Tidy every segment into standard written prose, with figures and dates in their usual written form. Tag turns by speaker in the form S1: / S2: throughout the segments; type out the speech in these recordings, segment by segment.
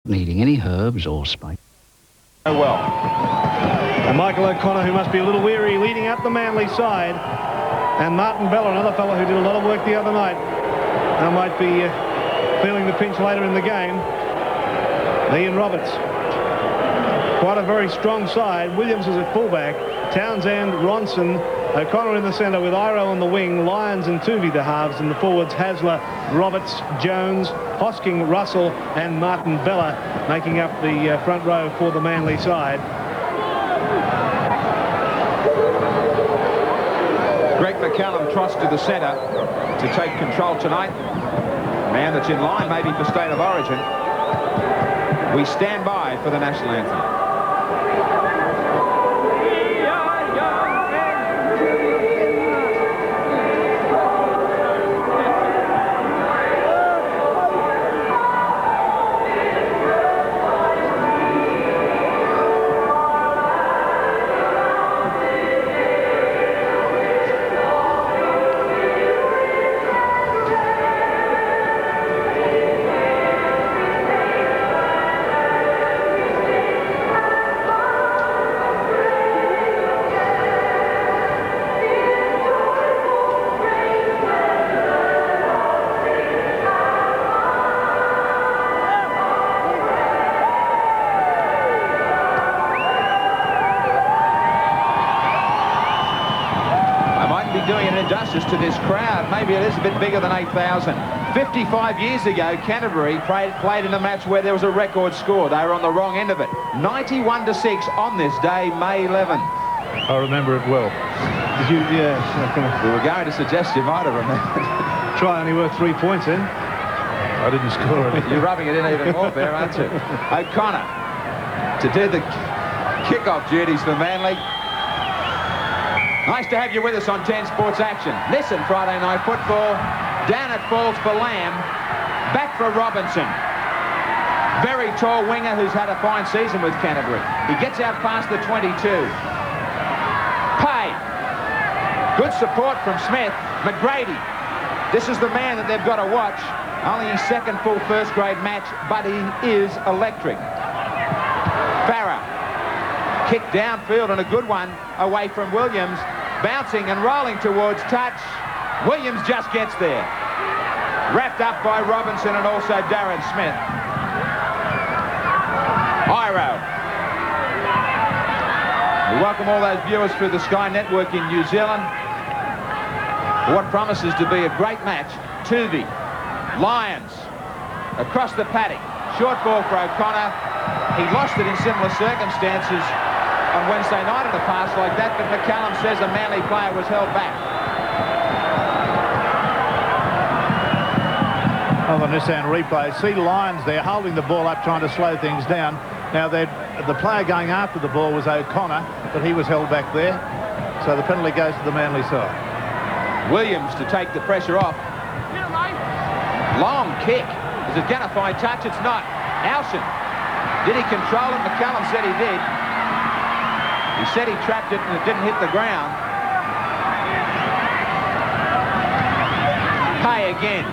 S1: needing any herbs or spice.
S2: Oh well. And Michael O'Connor, who must be a little weary, leading up the Manly side. And Martin Bella, another fellow who did a lot of work the other night, might be feeling the pinch later in the game. Ian Roberts. Quite a very strong side. Williams is at fullback. Townsend, Ronson, O'Connor in the centre with Iro on the wing, Lyons and Tuvey the halves, and the forwards Hasler, Roberts, Jones, Hosking, Russell and Martin Bella making up the front row for the Manly side.
S3: Greg McCallum trots to the centre to take control tonight. A man that's in line maybe for State of Origin. We stand by for the national anthem. To this crowd, maybe it is a bit bigger than 8,000. 55 years ago, Canterbury played in a match where there was a record score. They were on the wrong end of it. 91-6 on this day, May 11.
S2: I remember it well. Did you? Yeah.
S3: We were going to suggest you might have remembered.
S2: Try only worth 3 points in. I didn't score it.
S3: You're rubbing it in even more there, aren't you? O'Connor to do the kick-off duties for Manly. Nice to have you with us on 10 Sports Action. Listen, Friday Night Football. Down it falls for Lamb. Back for Robinson. Very tall winger who's had a fine season with Canterbury. He gets out past the 22. Pay. Good support from Smith. McGrady. This is the man that they've got to watch. Only his second full first-grade match, but he is electric. Farah. Kick downfield and a good one away from Williams. Bouncing and rolling towards touch. Williams just gets there. Wrapped up by Robinson and also Darren Smith. Iro. We welcome all those viewers through the Sky Network in New Zealand for what promises to be a great match. Tuvey. Lyons. Across the paddock. Short ball for O'Connor. He lost it in similar circumstances on Wednesday night at a pass like that, but McCallum says a Manly player was held back.
S4: On the Nissan replay, see Lyons there holding the ball up, trying to slow things down. Now, the player going after the ball was O'Connor, but he was held back there. So the penalty goes to the Manly side.
S3: Williams to take the pressure off. Long kick. Is it going to find touch? It's not. Alston. Did he control it? McCallum said he did. He said he trapped it and it didn't hit the ground. Pay again.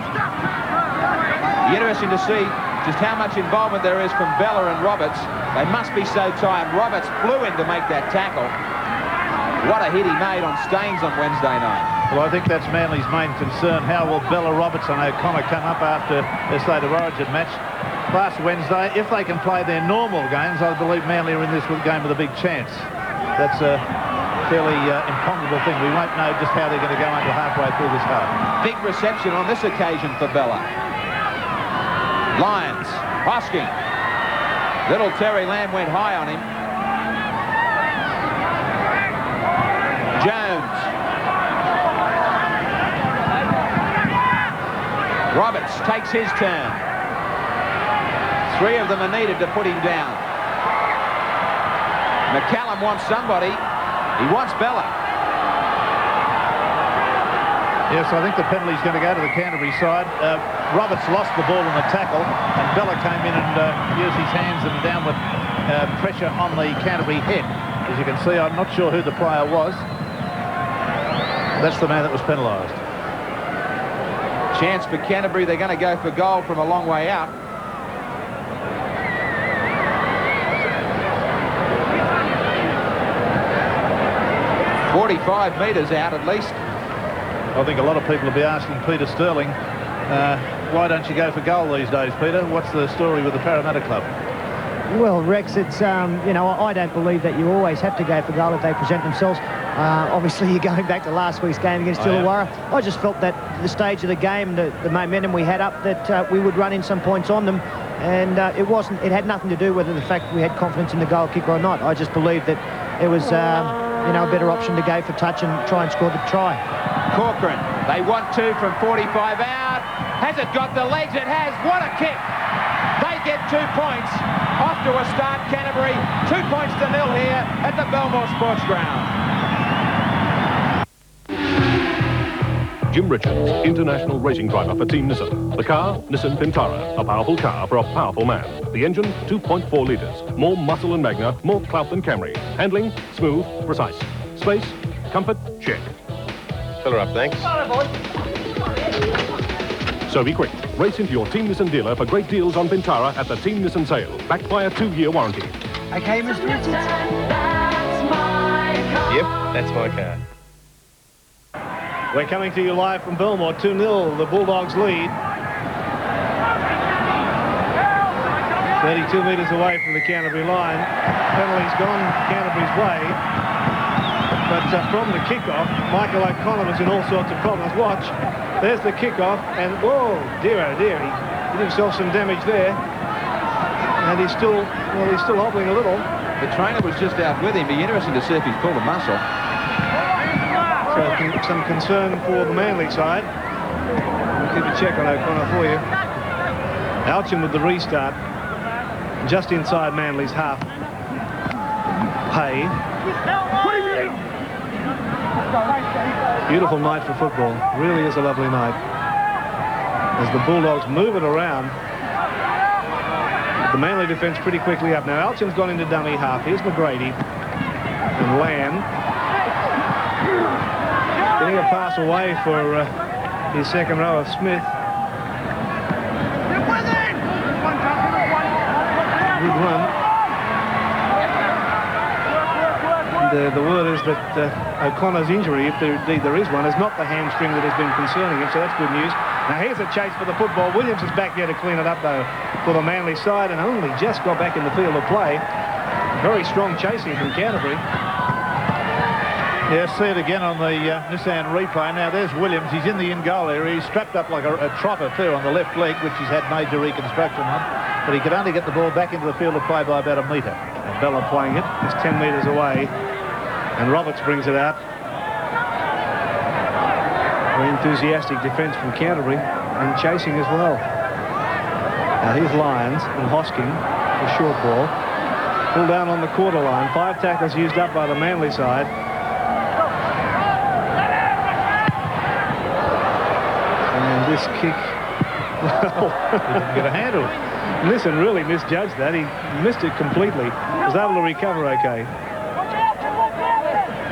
S3: Interesting to see just how much involvement there is from Bella and Roberts. They must be so tired. Roberts flew in to make that tackle. What a hit he made on Staines on Wednesday night.
S4: Well, I think that's Manly's main concern. How will Bella, Roberts and O'Connor come up after their State of Origin match last Wednesday? If they can play their normal games, I believe Manly are in this game with a big chance. That's a fairly imponderable thing. We won't know just how they're going to go until halfway through this half.
S3: Big reception on this occasion for Bella. Lyons, Hosking. Little Terry Lamb went high on him. Jones. Roberts takes his turn. 3 of them are needed to put him down. McCallum wants somebody. He wants Bella.
S4: Yes, I think the penalty's going to go to the Canterbury side. Roberts lost the ball in the tackle, and Bella came in and used his hands and downward pressure on the Canterbury head. As you can see, I'm not sure who the player was. That's the man that was penalised.
S3: Chance for Canterbury. They're going to go for goal from a long way out. 45 metres out at least.
S4: I think a lot of people will be asking Peter Sterling, why don't you go for goal these days, Peter? What's the story with the Parramatta club?
S5: Well, Rex, it's, you know, I don't believe that you always have to go for goal if they present themselves. Obviously, you're going back to last week's game against Illawarra. I just felt that the stage of the game, the momentum we had up, that we would run in some points on them. And it had nothing to do with the fact we had confidence in the goal kicker or not. I just believed that it was, you know, a better option to go for touch and try and score the try.
S3: Corcoran, they want to from 45 out. Has it got the legs? It has. What a kick. They get 2 points. Off to a start, Canterbury. 2 points to 0 here at the Belmore Sports Ground.
S6: Jim Richards, international racing driver for Team Nissan. The car, Nissan Pintara, a powerful car for a powerful man. The engine, 2.4 litres. More muscle than Magna, more clout than Camry. Handling, smooth, precise. Space, comfort, check.
S7: Fill her up, thanks.
S6: So be quick. Race into your Team Nissan dealer for great deals on Pintara at the Team Nissan sale, backed by a 2-year warranty.
S5: Okay, Mr. Richards.
S7: Yep, that's my car.
S2: We're coming to you live from Belmore. 2-0, the Bulldogs lead. 32 metres away from the Canterbury line. Penalty's gone Canterbury's way. But from the kickoff, Michael O'Connor was in all sorts of problems. Watch, there's the kickoff, and whoa, dear oh dear, he did himself some damage there. And he's still hobbling a little.
S3: The trainer was just out with him. Be interesting to see if he's pulled a muscle.
S2: So some concern for the Manly side. We'll keep a check on O'Connor for you. Alchin with the restart. Just inside Manly's half. Hay. Beautiful night for football. Really is a lovely night. As the Bulldogs move it around. The Manly defence pretty quickly up. Now Alchin's gone into dummy half. Here's McGrady. And Lamb. Getting a pass away for his second row of Smith. Good run. And, the word is that O'Connor's injury, if indeed there is one, is not the hamstring that has been concerning him, so that's good news. Now here's a chase for the football. Williams is back there to clean it up, though, for the Manly side, and only just got back in the field of play. Very strong chasing from Canterbury.
S4: Yeah, see it again on the Nissan replay. Now there's Williams. He's in the in-goal area. He's strapped up like a trotter too on the left leg, which he's had major reconstruction on. But he could only get the ball back into the field of play by about a metre.
S2: And Bella playing it. It's 10 metres away. And Roberts brings it out. Very enthusiastic defence from Canterbury. And chasing as well. Now here's Lyons and Hosking. The short ball. Pulled down on the quarter line. 5 tackles used up by the Manly side. This kick, well,
S4: he didn't get a handle.
S2: Nissan really misjudged that. He missed it completely. Was able to recover okay.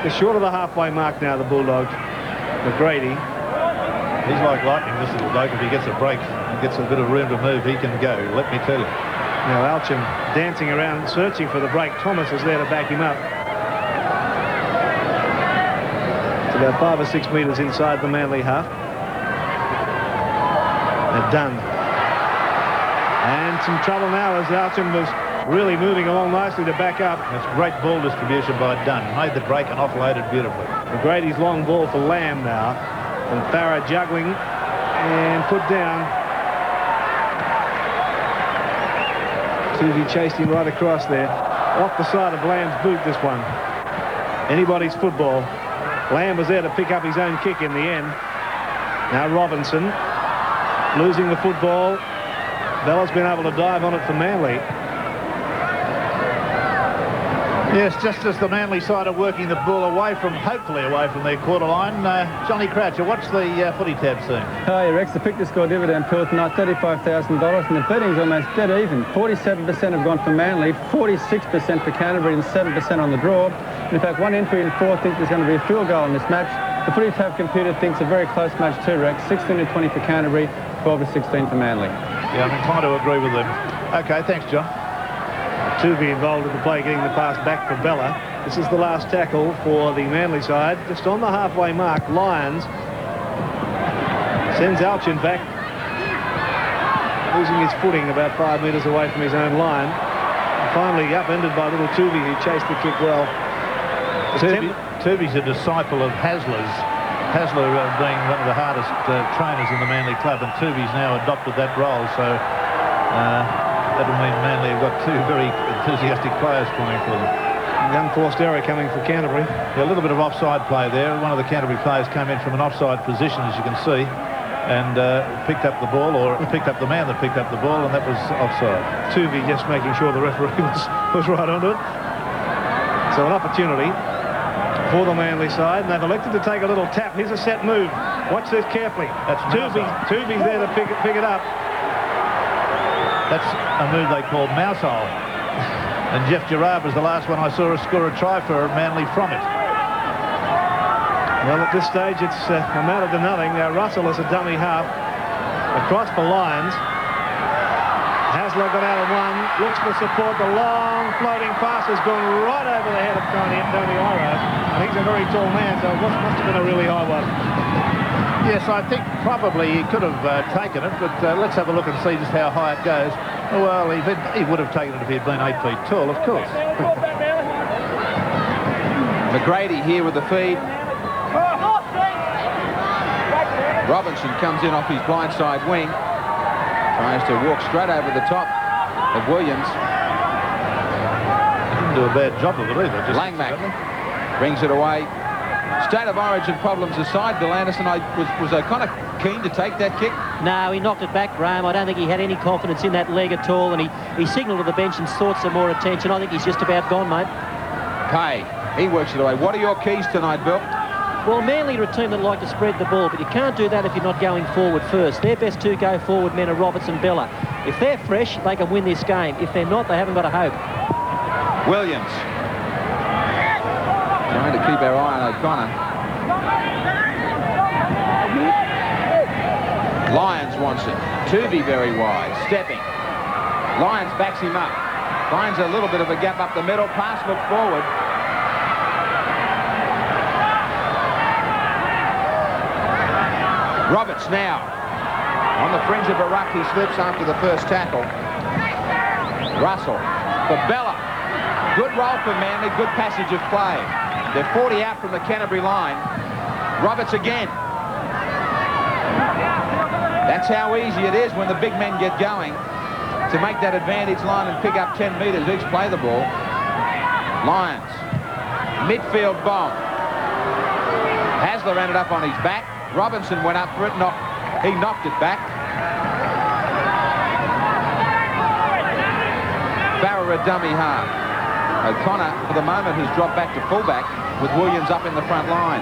S2: They're short of the halfway mark now, the Bulldogs. McGrady.
S4: He's like lightning, this little bloke. If he gets a break and gets a bit of room to move, he can go, let me tell you.
S2: Now Alchin dancing around, searching for the break. Thomas is there to back him up. It's about 5 or 6 metres inside the Manly half. Done. And some trouble now as Alchin was really moving along nicely to back up.
S4: That's great ball distribution by Dunn. Made the break and offloaded beautifully.
S2: McGrady's long ball for Lamb now. And Farah juggling and put down. Susie chased him right across there. Off the side of Lamb's boot, this one. Anybody's football. Lamb was there to pick up his own kick in the end. Now Robinson. Losing the football. Bella's been able to dive on it for Manly.
S4: Yes, just as the Manly side are working the ball hopefully away from their quarter line. Johnny Croucher, what's the footy tab saying?
S8: Hi, Rex. The pick to score dividend pool tonight, $35,000, and the betting's almost dead even. 47% have gone for Manly, 46% for Canterbury, and 7% on the draw. In fact, 1 entry in 4 think there's going to be a field goal in this match. The footy tab computer thinks a very close match too, Rex. 16-20 for Canterbury, 12-16 for Manly.
S4: Yeah, I'm inclined to agree with them. Okay, thanks, John.
S2: Tuvey involved in the play, getting the pass back for Bella. This is the last tackle for the Manly side. Just on the halfway mark, Lyons sends Alchin back, losing his footing about 5 metres away from his own line. And finally upended by little Tooby, who chased the kick well.
S4: Tooby's a disciple of Hasler's. Hasler being one of the hardest trainers in the Manly club, and Tooby's now adopted that role, so that'll mean Manly have got two very enthusiastic players playing for them.
S2: The unforced error coming for Canterbury.
S4: Yeah, a little bit of offside play there. One of the Canterbury players came in from an offside position, as you can see, and picked up the ball, or picked up the man that picked up the ball, and that was offside.
S2: Tooby just making sure the referee was right onto it. So an opportunity for the Manly side, and they've elected to take a little tap. Here's a set move. Watch this carefully.
S4: That's
S2: Tooby's there to pick it up.
S4: That's a move they call mouse hole. And Jeff Gerard was the last one I saw score a try for Manly from it.
S2: Well, at this stage, it's a matter to nothing. Russell is a dummy half across the lines. Hasler got out of one, looks for support. The long floating pass has gone right over the head of Tony Iro. And he's a very tall man, so it must have been a really high one.
S4: Yes, I think probably he could have taken it, but let's have a look and see just how high it goes. Well, he would have taken it if he had been 8 feet tall, of course.
S3: McGrady here with the feed. Robinson comes in off his blindside wing. Tries to walk straight over the top of Williams.
S4: Didn't do a bad job of it either.
S3: Langmack brings it away. State of origin problems aside, Bill Anderson, was O'Connor keen to take that kick?
S9: No, he knocked it back, Graham. I don't think he had any confidence in that leg at all, and he signalled to the bench and sought some more attention. I think he's just about gone, mate.
S3: Kay, he works it away. What are your keys tonight, Bill?
S9: Well, Manly are a team that like to spread the ball, but you can't do that if you're not going forward first. Their best two go-forward men are Roberts and Bella. If they're fresh, they can win this game. If they're not, they haven't got a hope.
S3: Williams. Trying to keep our eye on O'Connor. Lyons wants it. Tooby very wide. Stepping. Lyons backs him up. Finds a little bit of a gap up the middle. Pass look forward. Roberts now. On the fringe of a ruck, he slips after the first tackle. Russell. For Bella. Good roll for Manly. Good passage of play. They're 40 out from the Canterbury line. Roberts again. That's how easy it is when the big men get going to make that advantage line and pick up 10 metres each, play the ball. Lyons. Midfield bomb. Hasler ended up on his back. Robinson went up for it. He knocked it back. Farrer a dummy half. O'Connor, for the moment, has dropped back to fullback with Williams up in the front line.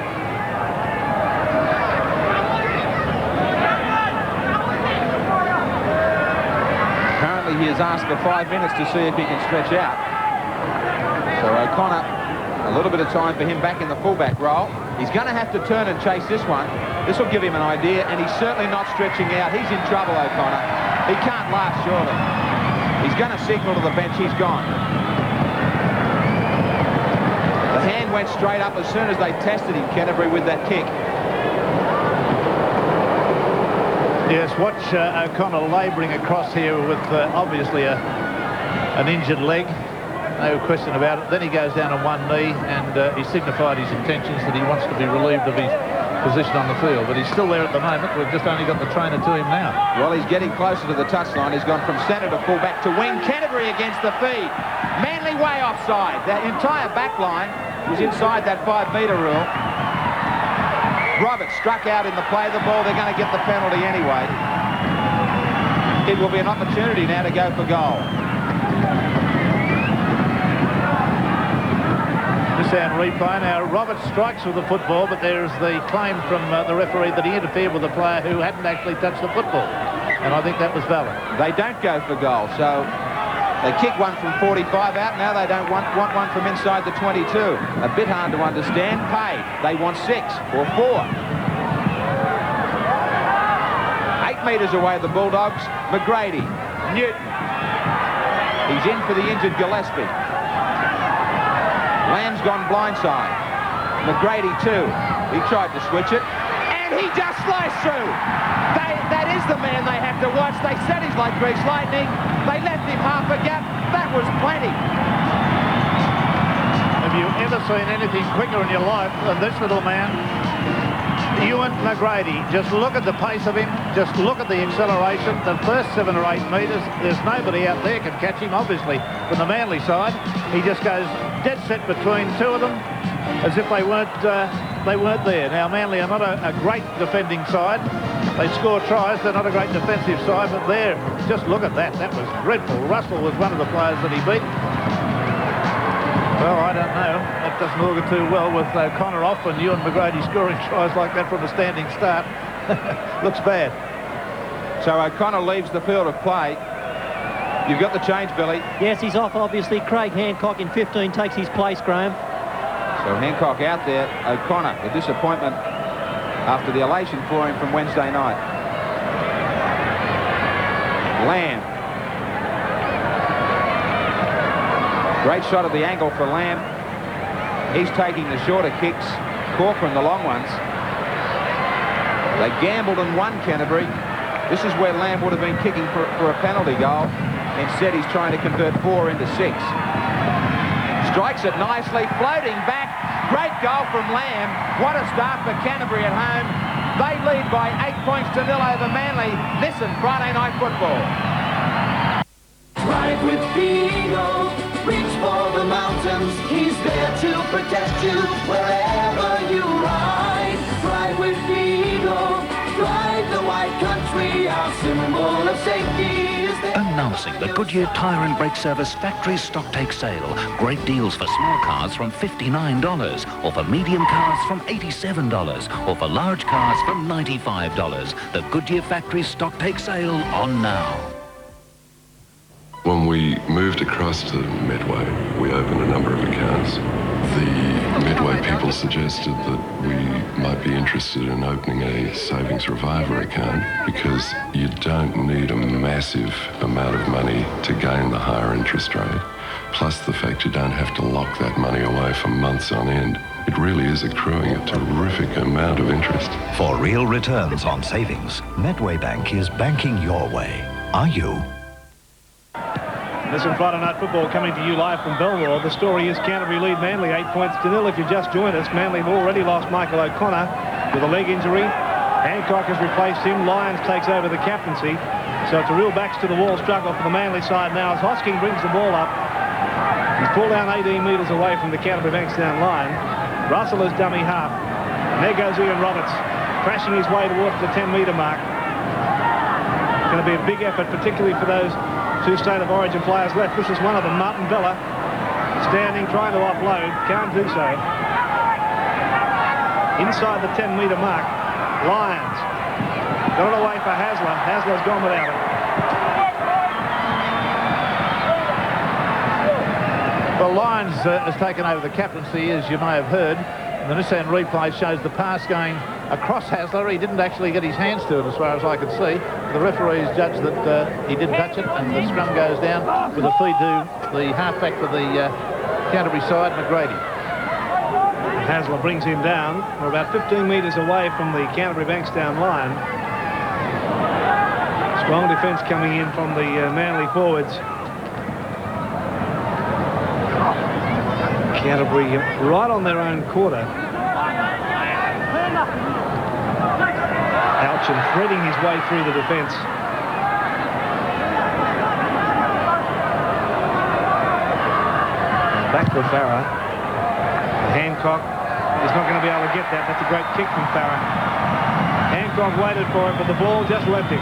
S3: Apparently, he has asked for 5 minutes to see if he can stretch out. So O'Connor, a little bit of time for him back in the fullback role. He's going to have to turn and chase this one. This will give him an idea, and he's certainly not stretching out. He's in trouble, O'Connor. He can't last, surely. He's going to signal to the bench. He's gone. The hand went straight up as soon as they tested him, Canterbury, with that kick.
S4: Yes, watch O'Connor labouring across here with obviously an injured leg. No question about it. Then he goes down on one knee, and he signified his intentions that he wants to be relieved of his position on the field. But he's still there at the moment. We've just only got the trainer to him now.
S3: Well, he's getting closer to the touchline. He's gone from centre to full-back to wing. Canterbury against the feed. Manly way offside. That entire back line was inside that 5-metre rule. Roberts struck out in the play of the ball. They're going to get the penalty anyway. It will be an opportunity now to go for goal.
S4: Sound replay. Now, Roberts strikes with the football, but there's the claim from the referee that he interfered with a player who hadn't actually touched the football. And I think that was valid.
S3: They don't go for goal, so they kick one from 45 out. Now they don't want one from inside the 22. A bit hard to understand. Paid. They want 6 or 4. 8 metres away, the Bulldogs. McGrady. Newton. He's in for the injured Gillespie. Lamb's gone blindside. McGrady too. He tried to switch it, and he just sliced through. That is the man they have to watch. They said he's like Grease Lightning. They left him half a gap. That was plenty.
S4: Have you ever seen anything quicker in your life than this little man? Ewan McGrady, just look at the pace of him, just look at the acceleration. The first 7 or 8 metres, there's nobody out there can catch him, obviously, from the Manly side. He just goes dead set between 2 of them, as if they weren't there. Now, Manly are not a great defending side. They score tries, they're not a great defensive side, but there, just look at that. That was dreadful. Russell was one of the players that he beat. Well, I don't know. That doesn't augur too well with O'Connor off and Ewan McGrady scoring tries like that from a standing start. Looks bad.
S3: So O'Connor leaves the field of play. You've got the change, Billy.
S9: Yes, he's off, obviously. Craig Hancock in 15 takes his place, Graham.
S3: So Hancock out there. O'Connor, the disappointment after the elation for him from Wednesday night. Lamb. Great shot at the angle for Lamb. He's taking the shorter kicks. Corcoran the long ones. They gambled and won, Canterbury. This is where Lamb would have been kicking for a penalty goal. Instead, he's trying to convert 4 into 6. Strikes it nicely, floating back. Great goal from Lamb. What a start for Canterbury at home. They lead by 8 points to 0 over Manly. Listen, Friday Night Football.
S10: Ride with Beagle. Reach for the mountains. He's there to protect you wherever you ride. Ride with Beagle. Ride the white country. Our symbol of safety is there.
S1: Announcing the Goodyear Tyre and Brake Service Factory Stock Take Sale. Great deals for small cars from $59, or for medium cars from $87, or for large cars from $95. The Goodyear Factory Stock Take Sale on now.
S11: When we moved across to Medway, we opened a number of accounts. The Medway people suggested that we might be interested in opening a savings reviver account because you don't need a massive amount of money to gain the higher interest rate. Plus the fact you don't have to lock that money away for months on end. It really is accruing a terrific amount of interest.
S12: For real returns on savings, Medway Bank is banking your way. Are you?
S2: Listen, Friday Night Football coming to you live from Belmore. The story is Canterbury lead Manly 8 points to 0. If you just joined us, Manly have already lost Michael O'Connor with a leg injury. Hancock has replaced him. Lyons takes over the captaincy. So it's a real backs to the wall struggle for the Manly side now as Hosking brings the ball up. He's pulled down 18 metres away from the Canterbury Bankstown line. Russell is dummy half. And there goes Ian Roberts, crashing his way towards the 10-metre mark. It's going to be a big effort, particularly for those 2 State of Origin players left. This is one of them, Martin Bella, standing, trying to offload. Can't do so. Inside the 10-metre mark, Lyons. Got it away for Hasler. Hasler's gone without it.
S4: Well, Lyons has taken over the captaincy, as you may have heard. And the Nissan replay shows the pass going across Hasler. He didn't actually get his hands to it as far as I could see. The referees judged that he didn't touch it, and the scrum goes down with a feed to the halfback for the Canterbury side, McGrady.
S2: Hasler brings him down. We're about 15 metres away from the Canterbury Bankstown line. Strong defence coming in from the Manly forwards. Canterbury right on their own quarter. Alchin threading his way through the defence. Back to Farah. Hancock is not going to be able to get that. That's a great kick from Farah. Hancock waited for it, but the ball just left him.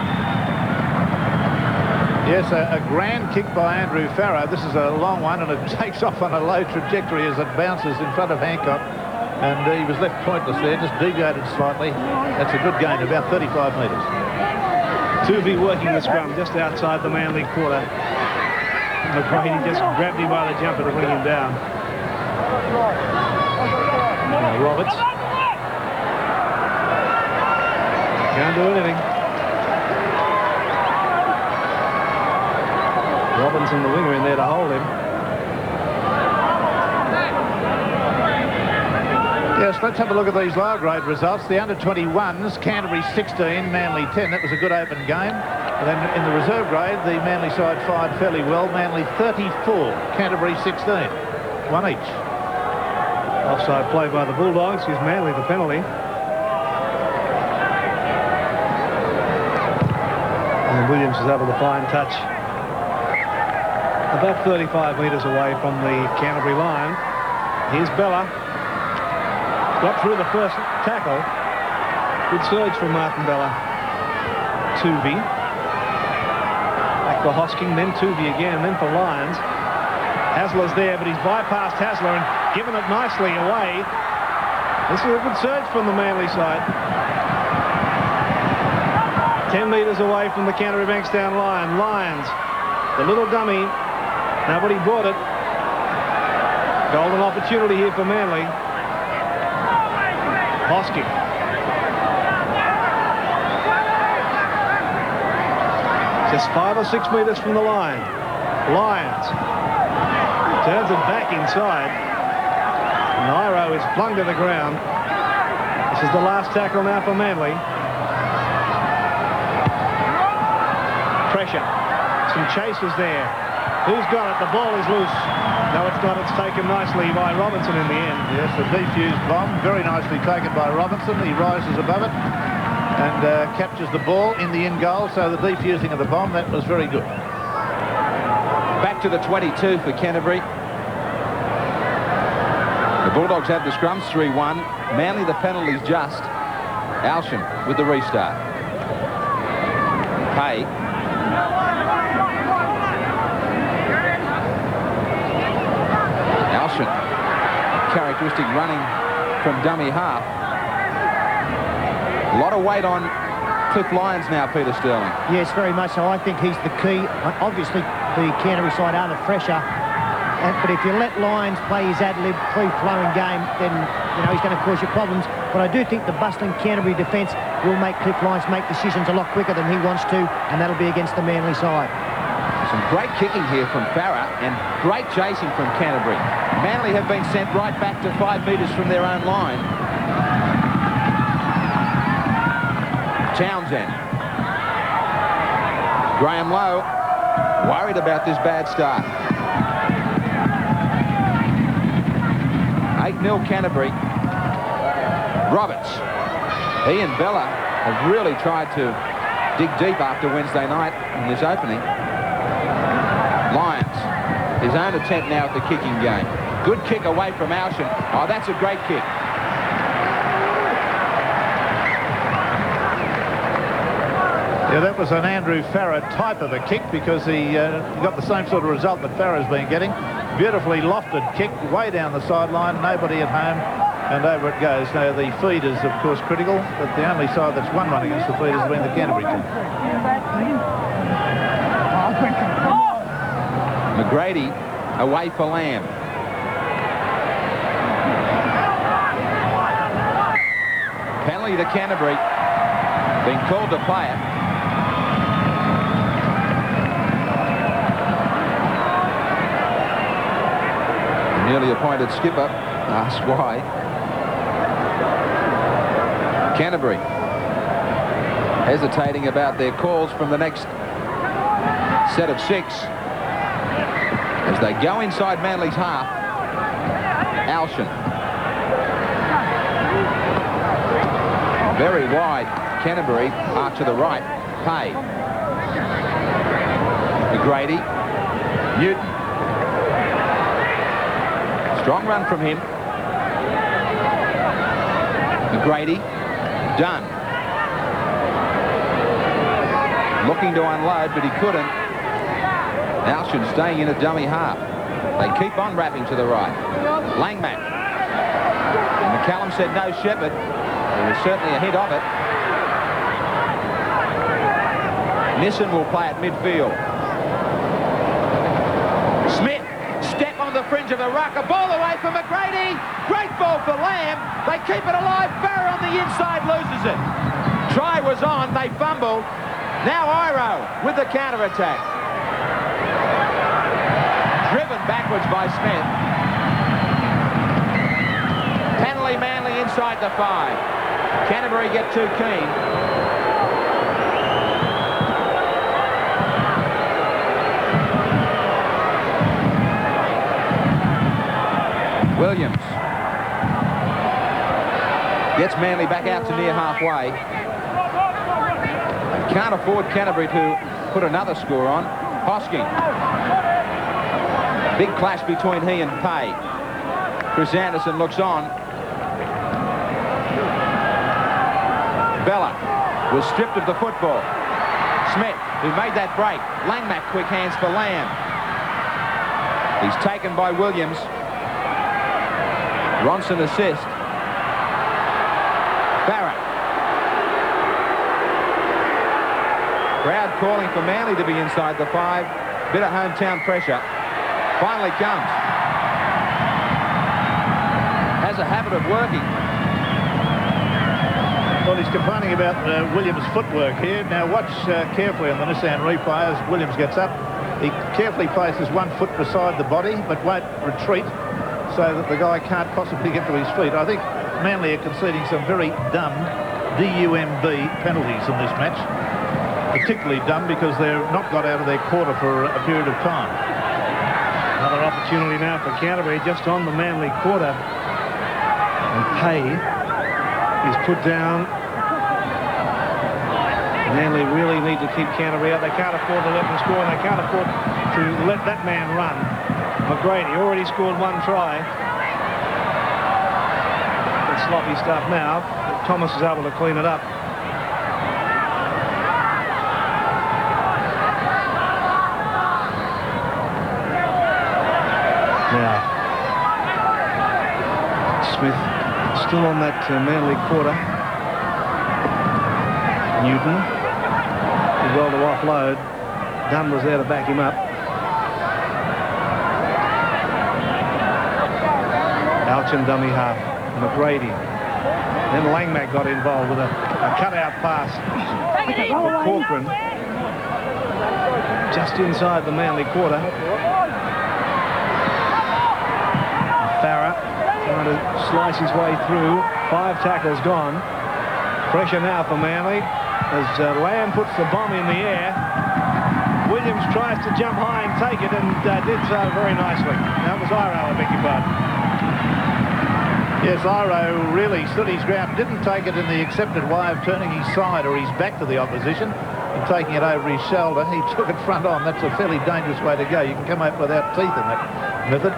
S4: Yes, a grand kick by Andrew Farah. This is a long one, and it takes off on a low trajectory as it bounces in front of Hancock. And he was left pointless there, just deviated slightly. That's a good gain, about 35 metres.
S2: Tuvey working the scrum just outside the Manly quarter. McGrady just grabbed him by the jumper to bring him down. Roberts. Can't do anything. Robinson, the winger, in there to hold him.
S4: first. Let's have a look at these lower grade results. The under-21s, Canterbury 16, Manly 10. That was a good open game. And then in the reserve grade, the Manly side fired fairly well. Manly 34, Canterbury 16. One each.
S2: Offside play by the Bulldogs. Gives Manly the penalty. And Williams is able to find touch about 35 metres away from the Canterbury line. Here's Bella. Got through the first tackle. Good surge from Martin Bella. Tuvey. Back for Hosking, then Tuvey again, then for Lyons. Hasler's there, but he's bypassed Hasler and given it nicely away. This is a good surge from the Manly side. 10 metres away from the Canterbury Bankstown line. Lyons, the little dummy. Nobody brought it. Golden opportunity here for Manly. Hosking. Just 5 or 6 metres from the line. Lyons turns it back inside. Nairo is flung to the ground. This is the last tackle now for Manly. Pressure. Some chasers there. Who's got it? The ball is loose. No, it's not. It's taken nicely by Robinson in the end.
S4: Yes, the defused bomb, very nicely taken by Robinson. He rises above it and captures the ball in the in goal. So the defusing of the bomb, that was very good.
S3: Back to the 22 for Canterbury. The Bulldogs have the scrums 3-1. Manly the penalties just. Alshan with the restart. Pay. Alshan, characteristic running from dummy half. A lot of weight on Cliff Lyons now, Peter Sterling.
S5: Yes, very much so. I think he's the key. Obviously, the Canterbury side are the fresher. But if you let Lyons play his ad-lib, free-flowing game, then, you know, he's going to cause you problems. But I do think the bustling Canterbury defence will make Cliff Lyons make decisions a lot quicker than he wants to, and that'll be against the Manly side.
S3: Some great kicking here from Farah and great chasing from Canterbury. Manly have been sent right back to 5 metres from their own line. Townsend. Graham Lowe worried about this bad start. 8-0 Canterbury. Roberts. He and Bella have really tried to dig deep after Wednesday night in this opening. Lyons, his own attempt now at the kicking game. Good kick away from Alshan. Oh, that's a great kick.
S4: Yeah, that was an Andrew Farah type of a kick because he got the same sort of result that Farah's been getting. Beautifully lofted kick way down the sideline, nobody at home, and over it goes. Now, the feed is, of course, critical, but the only side that's won one against the feed has been the Canterbury team.
S3: McGrady away for Lamb. Penalty to Canterbury. Being called to play it. Newly appointed skipper asks why. Canterbury hesitating about their calls from the next set of 6 as they go inside Manly's half. Alshan. Very wide. Canterbury out to the right. Pay. McGrady. Newton. Strong run from him. McGrady. Done. Looking to unload, but he couldn't. Alshan staying in a dummy half. They keep on wrapping to the right. Langmack. And McCallum said no Shepherd. There was certainly a hit of it. Nissen will play at midfield. Smith. Step on the fringe of the ruck. A ball away from McGrady. Great ball for Lamb. They keep it alive. Farah on the inside loses it. Try was on. They fumbled. Now Iro with the counter-attack. Driven backwards by Smith. Penalty Manly inside the 5. Canterbury get too keen. Williams gets Manly back out to near halfway. Can't afford Canterbury to put another score on. Hosking. Big clash between he and Pay. Chris Anderson looks on. Bella was stripped of the football. Smith, who made that break. Langmack, quick hands for Lamb. He's taken by Williams. Ronson assist. Barrett. Crowd calling for Manly to be inside the 5. Bit of hometown pressure. Finally comes. Has a habit of working.
S4: Well, he's complaining about Williams' footwork here. Now watch carefully on the Nissan replay as Williams gets up. He carefully places one foot beside the body but won't retreat so that the guy can't possibly get to his feet. I think Manly are conceding some very dumb D-U-M-B penalties in this match. Particularly dumb because they're not got out of their quarter for a period of time.
S2: Another opportunity now for Canterbury just on the Manly quarter. And Pay is put down. Manly really need to keep Canterbury out. They can't afford to let them score, and they can't afford to let that man run. McGrady already scored one try. It's sloppy stuff now. Thomas is able to clean it up. Now, Smith still on that Manly quarter. Newton did well to offload. Dunn was there to back him up. Alchin dummy half. McGrady. Then Langmack got involved with a cutout pass for Corcoran. Just inside the Manly quarter. Farah trying to slice his way through. 5 tackles gone. Pressure now for Manly as Lamb puts the bomb in the air. Williams tries to jump high and take it and did so very nicely. That was Iro, I beg your pardon.
S4: Yes, Iro really stood his ground, didn't take it in the accepted way of turning his side or his back to the opposition and taking it over his shoulder. He took it front on. That's a fairly dangerous way to go. You can come out without teeth in that method.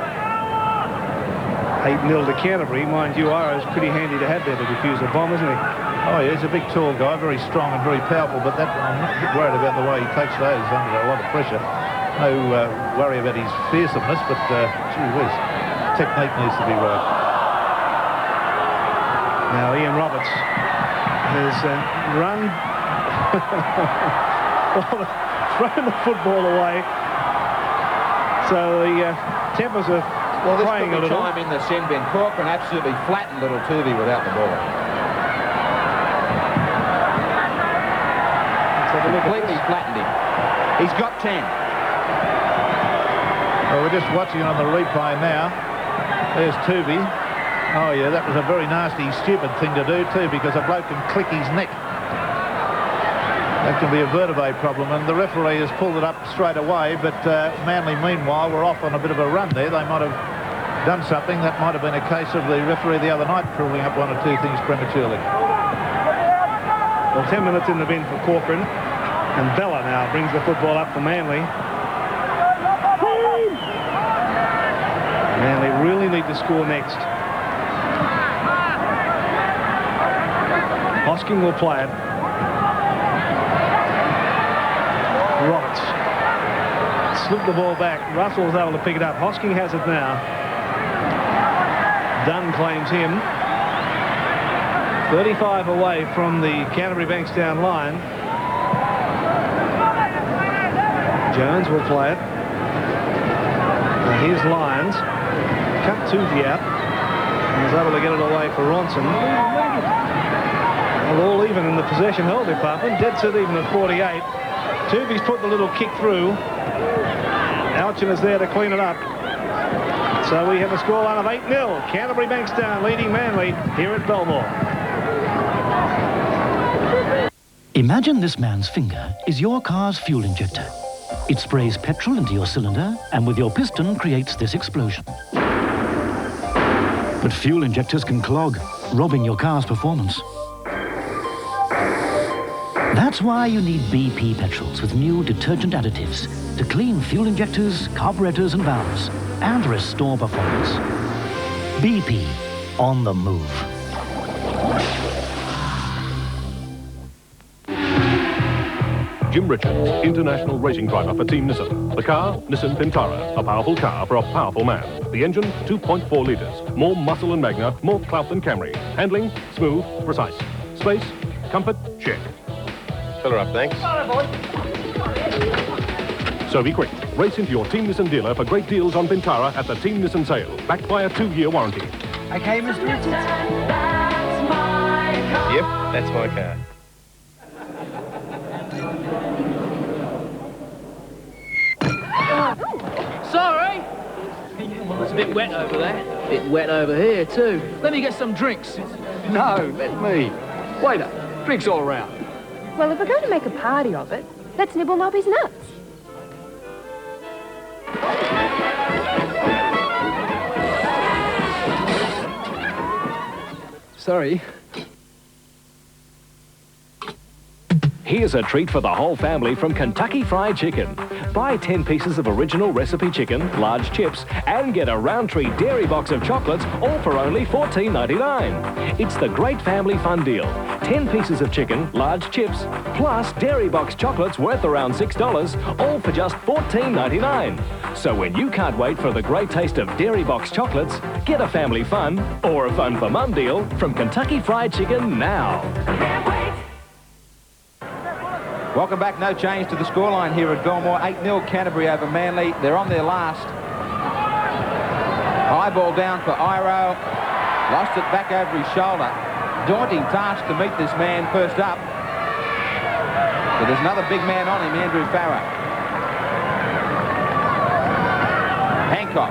S2: 8-0 to Canterbury. Mind you, Iro's pretty handy to have there to defuse a bomb, isn't he?
S4: Oh, yeah, he's a big, tall guy, very strong and very powerful, but that, I'm not a bit worried about the way he takes those under a lot of pressure. No worry about his fearsomeness, but gee whiz, technique needs to be right.
S2: Now Ian Roberts has run, thrown the football away. So the Tempers are playing a little.
S3: Time in the sin bin. Corcoran absolutely flattened little Tuvey without the ball. Completely flattened him. He's got 10.
S4: Well, we're just watching it on the replay now. There's Tuvey. Oh, yeah, that was a very nasty, stupid thing to do, too, because a bloke can click his neck. That can be a vertebrae problem, and the referee has pulled it up straight away, but Manly, meanwhile, were off on a bit of a run there. They might have done something. That might have been a case of the referee the other night pulling up 1 or 2 things prematurely.
S2: Well, 10 minutes in the bin for Corcoran, and Bella now brings the football up for Manly. Manly really need to score next. Hosking will play it. Roberts slipped the ball back. Russell's able to pick it up. Hosking has it now. Dunn claims him. 35 away from the Canterbury Bankstown line. Jones will play it. Now here's Lyons. Cut Tuvey out. And is able to get it away for Ronson. Well, all even in the possession hold department. Dead set even at 48. Tuvey's put the little kick through. Alchin is there to clean it up. So we have a scoreline of 8-0. Canterbury Bankstown leading Manly here at Belmore.
S13: Imagine this man's finger is your car's fuel injector. It sprays petrol into your cylinder and with your piston creates this explosion. But fuel injectors can clog, robbing your car's performance. That's why you need BP petrols with new detergent additives to clean fuel injectors, carburetors and valves and restore performance. BP, on the move.
S6: Jim Richards, international racing driver for Team Nissan. The car, Nissan Pintara, a powerful car for a powerful man. The engine, 2.4 litres. More muscle and magna, more clout than Camry. Handling, smooth, precise. Space, comfort, check.
S7: Fill her up, thanks.
S6: So be quick. Race into your Team Nissan dealer for great deals on Pintara at the Team Nissan sale, backed by a 2-year warranty.
S14: Okay, Mr. Richards.
S7: Yep, that's my car.
S14: Sorry. It's a bit wet over there. A bit wet over here, too. Let me get some drinks. No, let me. Waiter, drinks all around.
S15: Well, if we're going to make a party of it, let's nibble Nobby's nuts.
S14: Sorry.
S16: Here's a treat for the whole family from Kentucky Fried Chicken. Buy 10 pieces of original recipe chicken, large chips, and get a Roundtree dairy box of chocolates, all for only $14.99. It's the great family fun deal. 10 pieces of chicken, large chips, plus dairy box chocolates worth around $6, all for just $14.99. So when you can't wait for the great taste of dairy box chocolates, get a family fun or a fun for mum deal from Kentucky Fried Chicken now.
S3: Welcome back. No change to the scoreline here at Belmore. 8-0 Canterbury over Manly. They're on their last. High ball down for Iro. Lost it back over his shoulder. Daunting task to meet this man first up. But there's another big man on him, Andrew Farah. Hancock.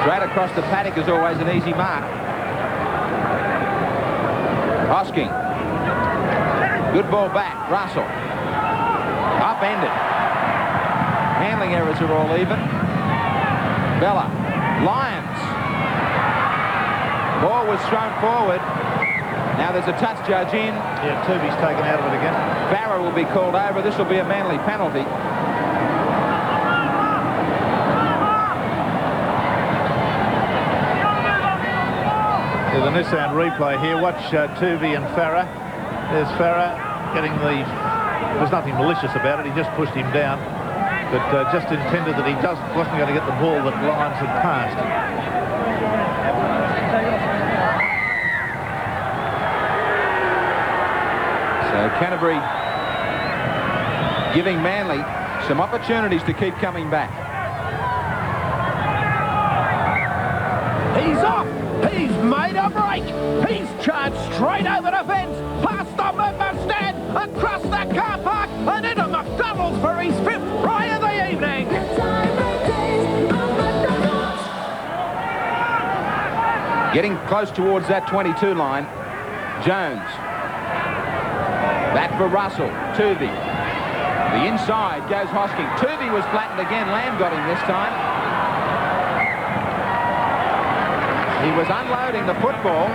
S3: Straight across the paddock is always an easy mark. Hosking. Good ball back. Russell. Upended. Handling errors are all even. Bella. Lyons. Ball was thrown forward. Now there's a touch judge in.
S4: Yeah, Tubi's taken out of it again.
S3: Farah will be called over. This will be a Manly penalty.
S4: There's a Nissan replay here. Watch Tubi and Farah. There's Farah getting the... There's nothing malicious about it. He just pushed him down. But just intended that he wasn't going to get the ball that Lyons had passed.
S3: So Canterbury giving Manly some opportunities to keep coming back.
S17: He's off. He's made a break. He's charged straight over the fence, past the member stand, across the car park, and into McDonald's for his 5th try of the evening.
S3: Getting close towards that 22 line. Jones. Back for Russell. Tuvey. The inside goes Hosking. Tuvey was flattened again. Lamb got him this time. He was unloading the football.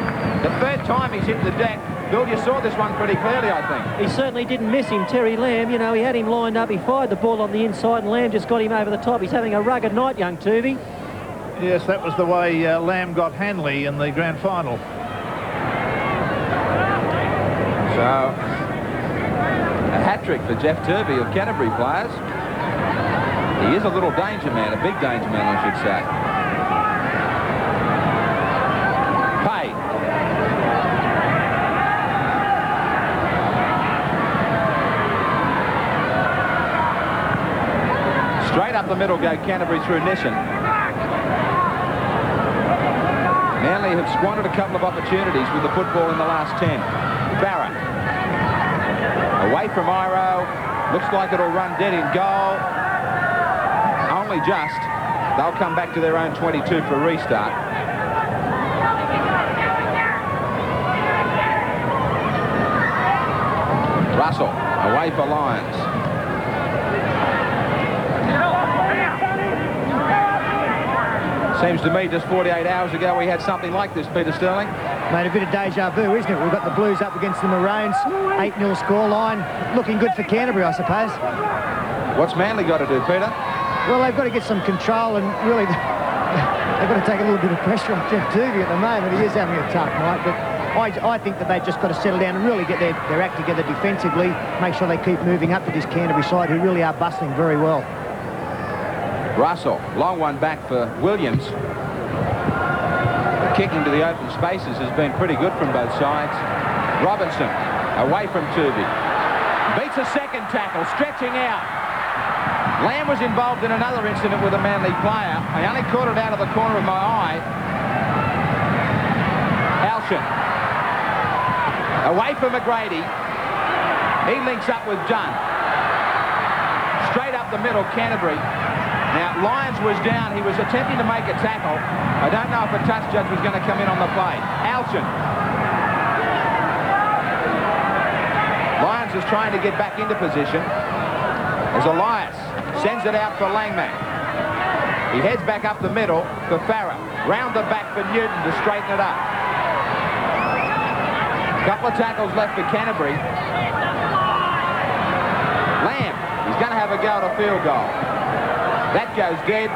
S3: The 3rd time he's hit the deck. Bill, you saw this one pretty clearly, I think.
S9: He certainly didn't miss him, Terry Lamb. You know, he had him lined up. He fired the ball on the inside, and Lamb just got him over the top. He's having a rugged night, young Tuvey.
S4: Yes, that was the way Lamb got Hanley in the grand final.
S3: So, a hat-trick for Jeff Turvey of Canterbury players. He is a little danger man, a big danger man, I should say. Pay. Straight up the middle go Canterbury through Nissan. Manly have squandered a couple of opportunities with the football in the last 10. Barrett. Away from Iro. Looks like it'll run dead in goal. Only just. They'll come back to their own 22 for a restart. Russell, away for Lions. Seems to me just 48 hours ago we had something like this, Peter Sterling.
S5: Made a bit of deja vu, isn't it? We've got the Blues up against the Maroons. 8-0 scoreline. Looking good for Canterbury, I suppose.
S3: What's Manly got to do, Peter?
S5: Well, they've got to get some control and really they've got to take a little bit of pressure off Jeff Tuvey at the moment. He is having a tough night, but I think that they've just got to settle down and really get their act together defensively, make sure they keep moving up to this Canterbury side, who really are bustling very well.
S3: Russell, long one back for Williams. The kicking to the open spaces has been pretty good from both sides. Robinson, away from Tuvey. Beats a second tackle, stretching out. Lamb was involved in another incident with a Manly player. I only caught it out of the corner of my eye. Alshin. Away from McGrady. He links up with Dunn. Straight up the middle, Canterbury. Now, Lyons was down. He was attempting to make a tackle. I don't know if a touch judge was going to come in on the play. Alshin. Lyons is trying to get back into position. As Elias sends it out for Langmack. He heads back up the middle for Farah. Round the back for Newton to straighten it up. Couple of tackles left for Canterbury. Lamb, he's going to have a go at a field goal. That goes dead.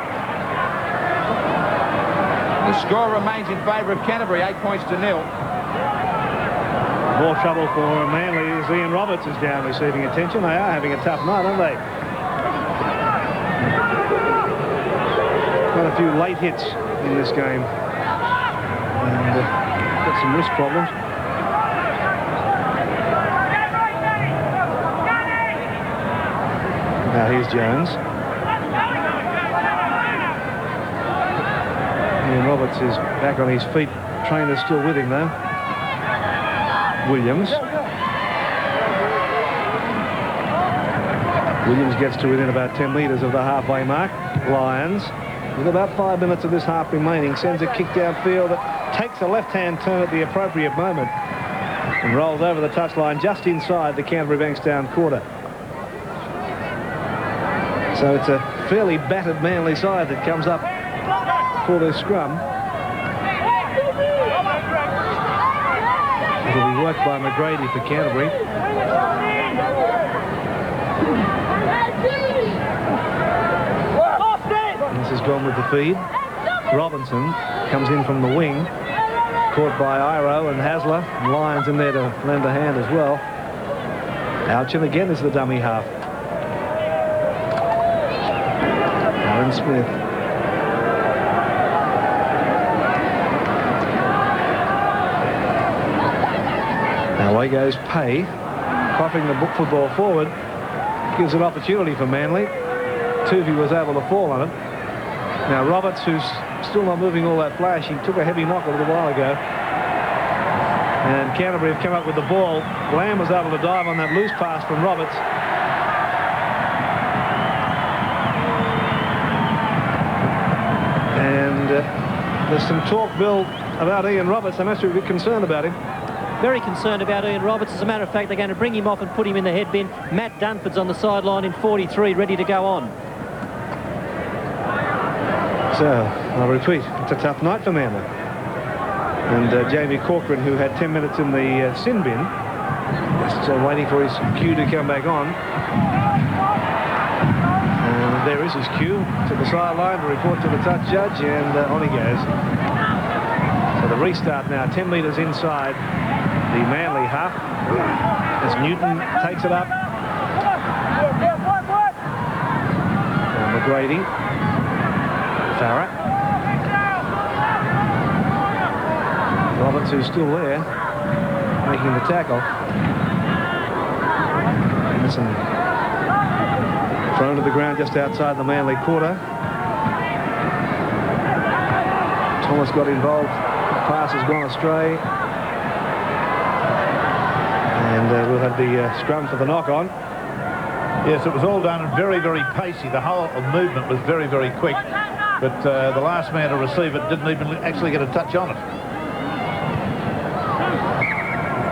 S3: The score remains in favour of Canterbury, 8 points to 0.
S2: More trouble for Manly as Ian Roberts is down receiving attention. They are having a tough night, aren't they? Quite a few late hits in this game. And got some wrist problems. Now here's Jones. Ian Roberts is back on his feet. Trainer's still with him though. Williams. Williams gets to within about 10 metres of the halfway mark. Lyons, with about 5 minutes of this half remaining, sends a kick downfield that takes a left-hand turn at the appropriate moment and rolls over the touchline just inside the Canterbury Bankstown quarter. So it's a fairly battered Manly side that comes up for this scrum. It'll be worked by McGrady for Canterbury. This has gone with the feed. Robinson comes in from the wing, caught by Iro and Hasler, and Lyons in there to lend a hand as well. Alchin again is the dummy half. Aaron Smith. Now away goes Pay, coughing the football forward. Gives an opportunity for Manly. Tuvey was able to fall on it. Now Roberts, who's still not moving all that flash, he took a heavy knock a little while ago. And Canterbury have come up with the ball. Lamb was able to dive on that loose pass from Roberts. And there's some talk, Bill, about Ian Roberts. They must be a bit concerned about him.
S9: Very concerned about Ian Roberts. As a matter of fact, they're going to bring him off and put him in the head bin. Matt Dunford's on the sideline in 43, ready to go on.
S2: So, I'll repeat, it's a tough night for Manly. And Jamie Corcoran, who had 10 minutes in the sin bin, just waiting for his cue to come back on. And there is his cue to the sideline to report to the touch judge, and on he goes. So the restart now, 10 metres inside the Manly half, as Newton takes it up. And McGrady. Farah. Roberts, who's still there, making the tackle. Anderson thrown to the ground just outside the Manly quarter. Thomas got involved. The pass has gone astray. And we'll have the scrum for the knock-on.
S4: Yes, it was all done very, very pacey. The whole movement was very, very quick. but the last man to receive it didn't even actually get a touch on it.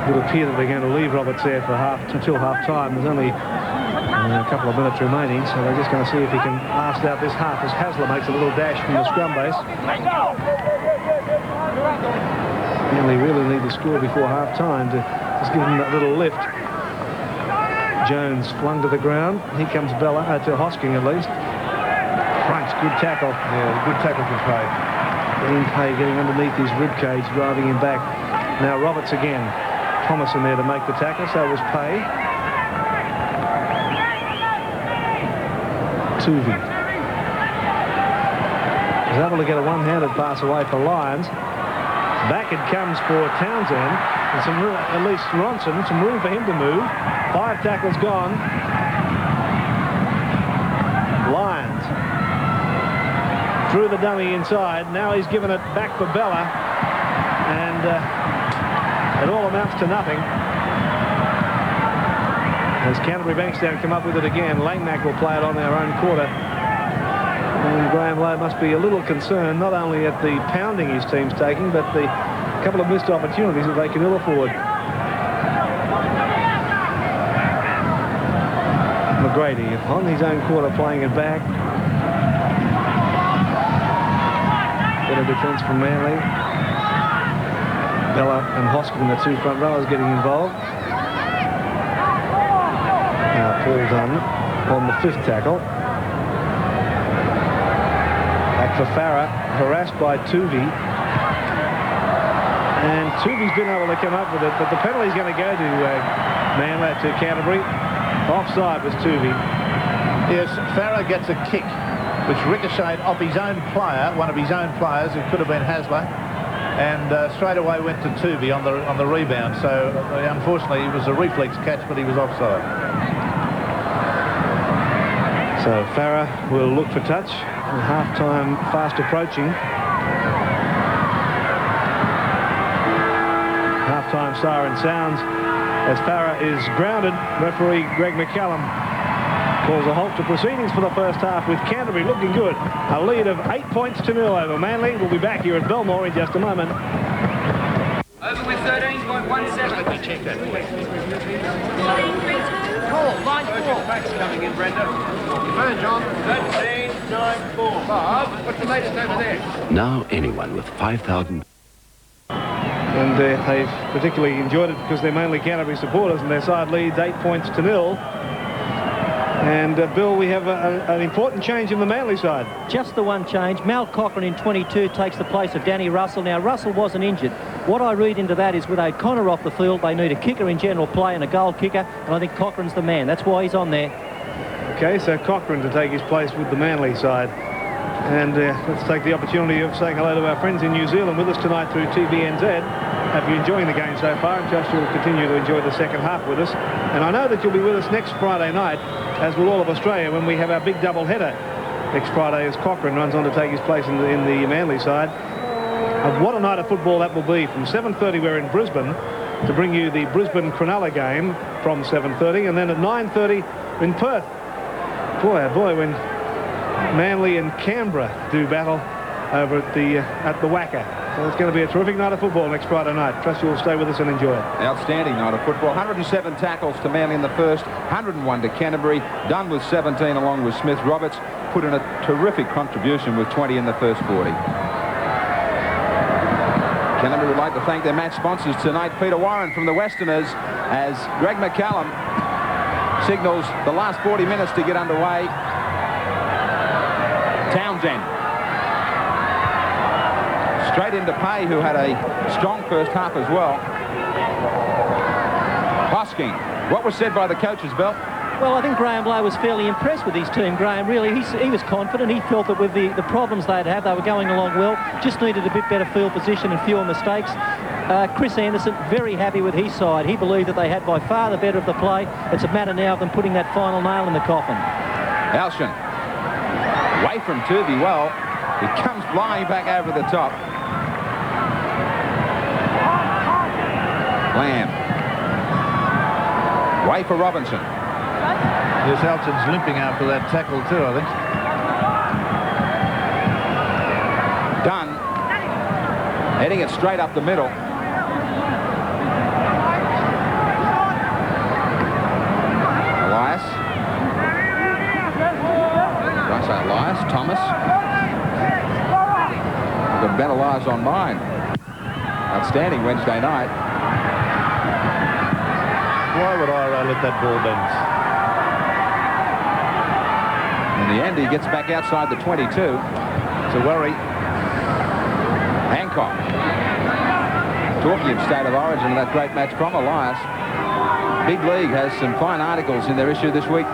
S2: It would appear that they're going to leave Roberts there for until half-time. There's only a couple of minutes remaining, so they're just going to see if he can last out this half as Hasler makes a little dash from the scrum base. Manly really need to score before half-time to just give them that little lift. Jones flung to the ground. Here comes Bella, to Hosking at least. Crunch, good tackle.
S4: Yeah, good tackle from Pay.
S2: Pay getting underneath his ribcage, driving him back. Now Roberts again. Thomas in there to make the tackle, so was Pay. Tuvey was able to get a one-handed pass away for Lyons. Back it comes for Townsend. And some room, at least Ronson, some room for him to move. 5 tackles gone. Lyons threw the dummy inside. Now he's given it back for Bella. And it all amounts to nothing. As Canterbury Bankstown come up with it again, Langmack will play it on their own quarter. And Graham Lowe must be a little concerned, not only at the pounding his team's taking, but the couple of missed opportunities that they can ill afford. McGrady on his own quarter playing it back. Better defence from Manly. Bella and Hosking, the 2 front rowers, getting involved. Now Paul Dunn on the 5th tackle. Back for Farah, harassed by Tuvey. And Tuvey's been able to come up with it, but the penalty's going to go to Manly, to Canterbury. Offside was Tuvey.
S4: Yes, Farah gets a kick, which ricocheted off his own player, one of his own players, who could have been Hasler, and straight away went to Tuvey on the rebound. So unfortunately, it was a reflex catch, but he was offside.
S2: So Farah will look for touch. And half-time fast approaching. Half-time siren sounds as Farah is grounded. Referee Greg McCallum calls a halt to proceedings for the first half, with Canterbury looking good. A lead of 8 points to 0 over Manly. We'll be back here at Belmore in just a moment.
S10: Over with 13.17. Let me check that. Call, line 4. Facts coming in, Brenda. Phone, John. 13.94. Bob, what's the latest over there?
S1: Now anyone with 5,000...
S2: And they've particularly enjoyed it because they're mainly Canterbury supporters, and their side leads 8 points to 0. And Bill, we have an important change in the Manly side.
S9: Just the one change. Mal Cochrane in 22 takes the place of Danny Russell. Now, Russell wasn't injured. What I read into that is with O'Connor off the field, they need a kicker in general play and a goal kicker, and I think Cochrane's the man. That's why he's on there.
S2: Okay, so Cochrane to take his place with the Manly side. And let's take the opportunity of saying hello to our friends in New Zealand with us tonight through TVNZ. Hope you're enjoying the game so far, and trust you'll continue to enjoy the second half with us. And I know that you'll be with us next Friday night, as will all of Australia, when we have our big double-header next Friday as Cochrane runs on to take his place in the Manly side. And what a night of football that will be. From 7:30 we're in Brisbane to bring you the Brisbane Cronulla game from 7:30, and then at 9:30 in Perth. Boy, oh boy, when Manly and Canberra do battle over at the Wacker. So it's going to be a terrific night of football next Friday night. Trust you'll stay with us and enjoy it.
S3: Outstanding night of football. 107 tackles to Manly in the first, 101 to Canterbury. Done with 17 along with Smith. Roberts put in a terrific contribution with 20 in the first 40. Canterbury would like to thank their match sponsors tonight. Peter Warren from the Westerners, as Greg McCallum signals the last 40 minutes to get underway. Townsend. Straight into Pay, who had a strong first half as well. Hosking. What was said by the coaches, Bill?
S9: Well, I think Graham Lowe was fairly impressed with his team. Graham, really, he was confident. He felt that with the problems they'd had, they were going along well. Just needed a bit better field position and fewer mistakes. Chris Anderson, very happy with his side. He believed that they had by far the better of the play. It's a matter now of them putting that final nail in the coffin.
S3: Alshan. Away from Tuvey. Well, he comes flying back over the top. Lamb. Way for Robinson.
S4: Yes, Alton's limping after that tackle too, I think.
S3: Heading it straight up the middle. Elias. Elias, Thomas. I've got Ben Elias on mine. Outstanding Wednesday night.
S4: Why would I let that ball bounce?
S3: In the end, he gets back outside the 22. It's a worry. Hancock. Talking of state of origin and that great match from Elias. Big League has some fine articles in their issue this week,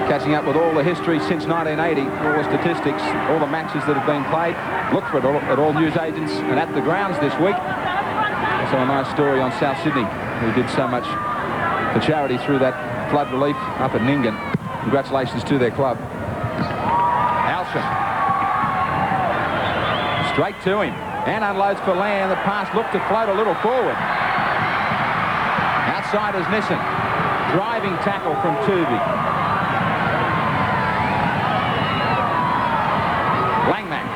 S3: catching up with all the history since 1980, all the statistics, all the matches that have been played. Look for it at all newsagents and at the grounds this week. Also a nice story on South Sydney, who did so much for charity through that flood relief up at Nyngan. Congratulations to their club. Alsham. Straight to him. And unloads for Lamb. The pass looked to float a little forward. Outside is Nissen. Driving tackle from Tooby. Langmack.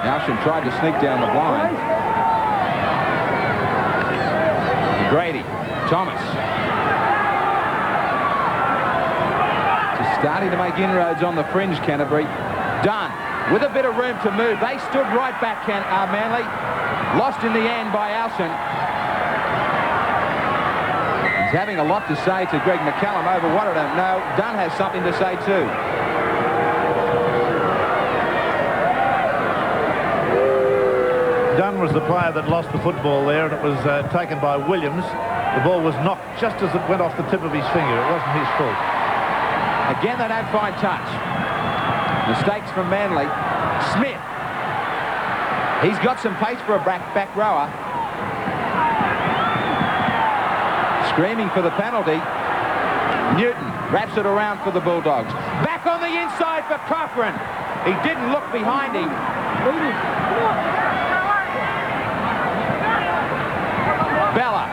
S3: Alsham tried to sneak down the blind. Grady. Thomas. Just starting to make inroads on the fringe, Canterbury. Dunn with a bit of room to move. They stood right back, Manly. Lost in the end by Alsham. He's having a lot to say to Greg McCallum over what I don't know. Dunn has something to say too.
S4: Dunn was the player that lost the football there, and it was taken by Williams. The ball was knocked just as it went off the tip of his finger. It wasn't his fault.
S3: Again, they don't find touch. Mistakes from Manly. Smith. He's got some pace for a back rower. Screaming for the penalty. Newton wraps it around for the Bulldogs. Back on the inside for Cochran. He didn't look behind him. Bella,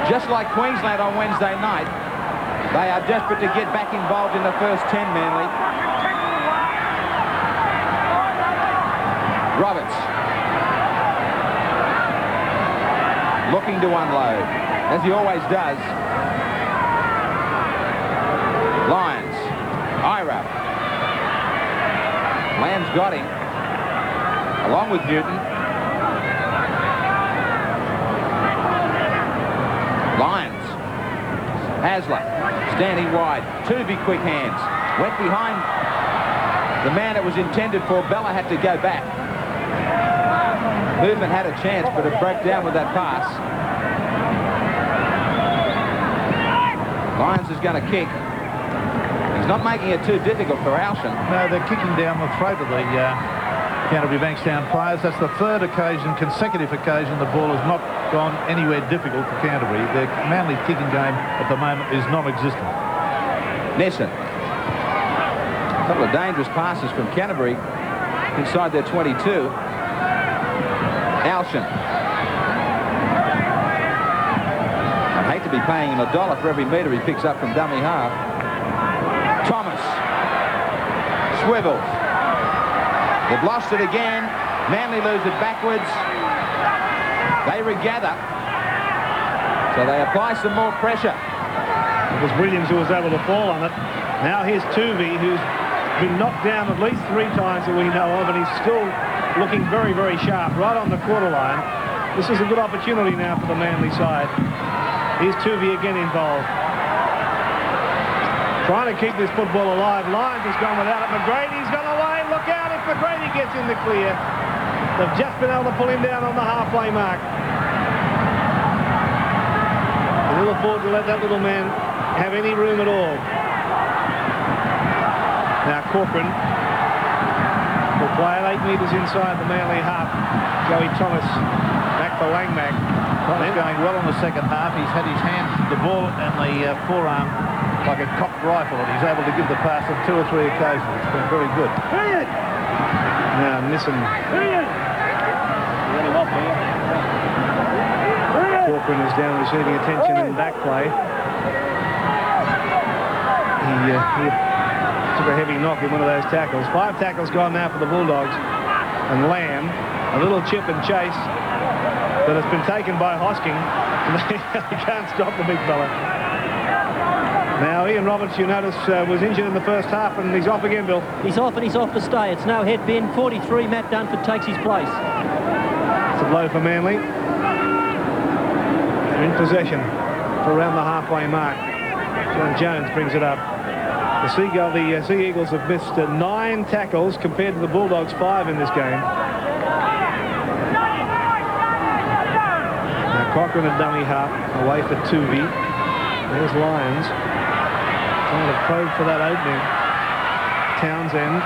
S3: just like Queensland on Wednesday night, they are desperate to get back involved in the first 10, Manly. Roberts. Looking to unload, as he always does. Lyons. Ira. Lamb's got him, along with Newton. Lyons. Hasler standing wide. Two big quick hands. Went behind the man it was intended for. Bella had to go back. Movement had a chance, but it broke down with that pass. Lyons is going to kick. He's not making it too difficult for Alsham.
S4: No, they're kicking down the throat of the Canterbury Bankstown players. That's the third occasion, consecutive occasion, the ball has not gone anywhere difficult for Canterbury. Their Manly kicking game at the moment is non-existent.
S3: Nissen. A couple of dangerous passes from Canterbury inside their 22. Alsham. I'd hate to be paying him $1 for every metre he picks up from dummy half. Thomas. Swivels. They've lost it again. Manly lose it backwards. They regather. So they apply some more pressure.
S2: It was Williams who was able to fall on it. Now here's Tuvey, who's been knocked down at least 3 times that we know of, and he's still looking very, very sharp, right on the quarter line. This is a good opportunity now for the Manly side. Here's Tuvey again involved. Trying to keep this football alive. Lyons has gone without it. McGrady's gone away. Look out if McGrady gets in the clear. They've just been able to pull him down on the halfway mark. They will afford to let that little man have any room at all. Now Corcoran will play it 8 metres inside the Manly half. Joey Thomas back for Langmack.
S4: Thomas going well in the second half. He's had his hand, the ball and the forearm like a cocked rifle, and he's able to give the pass on 2 or 3 occasions. It's been very good.
S2: Now Nissen. Corcoran is down receiving attention in back play. He took a heavy knock in one of those tackles. 5 tackles gone now for the Bulldogs. And Lamb, a little chip and chase that has been taken by Hosking. He can't stop the big fella. Now, Ian Roberts, you notice, was injured in the first half, and he's off again, Bill.
S9: He's off, and he's off to stay. It's no head bin. 43, Matt Dunford takes his place.
S2: It's a blow for Manly. They're in possession for around the halfway mark. John Jones brings it up. The Sea Eagles have missed 9 tackles compared to the Bulldogs 5 in this game. Now Cochrane a dummy half away for Tuvey. There's Lyons trying to probe for that opening. Townsend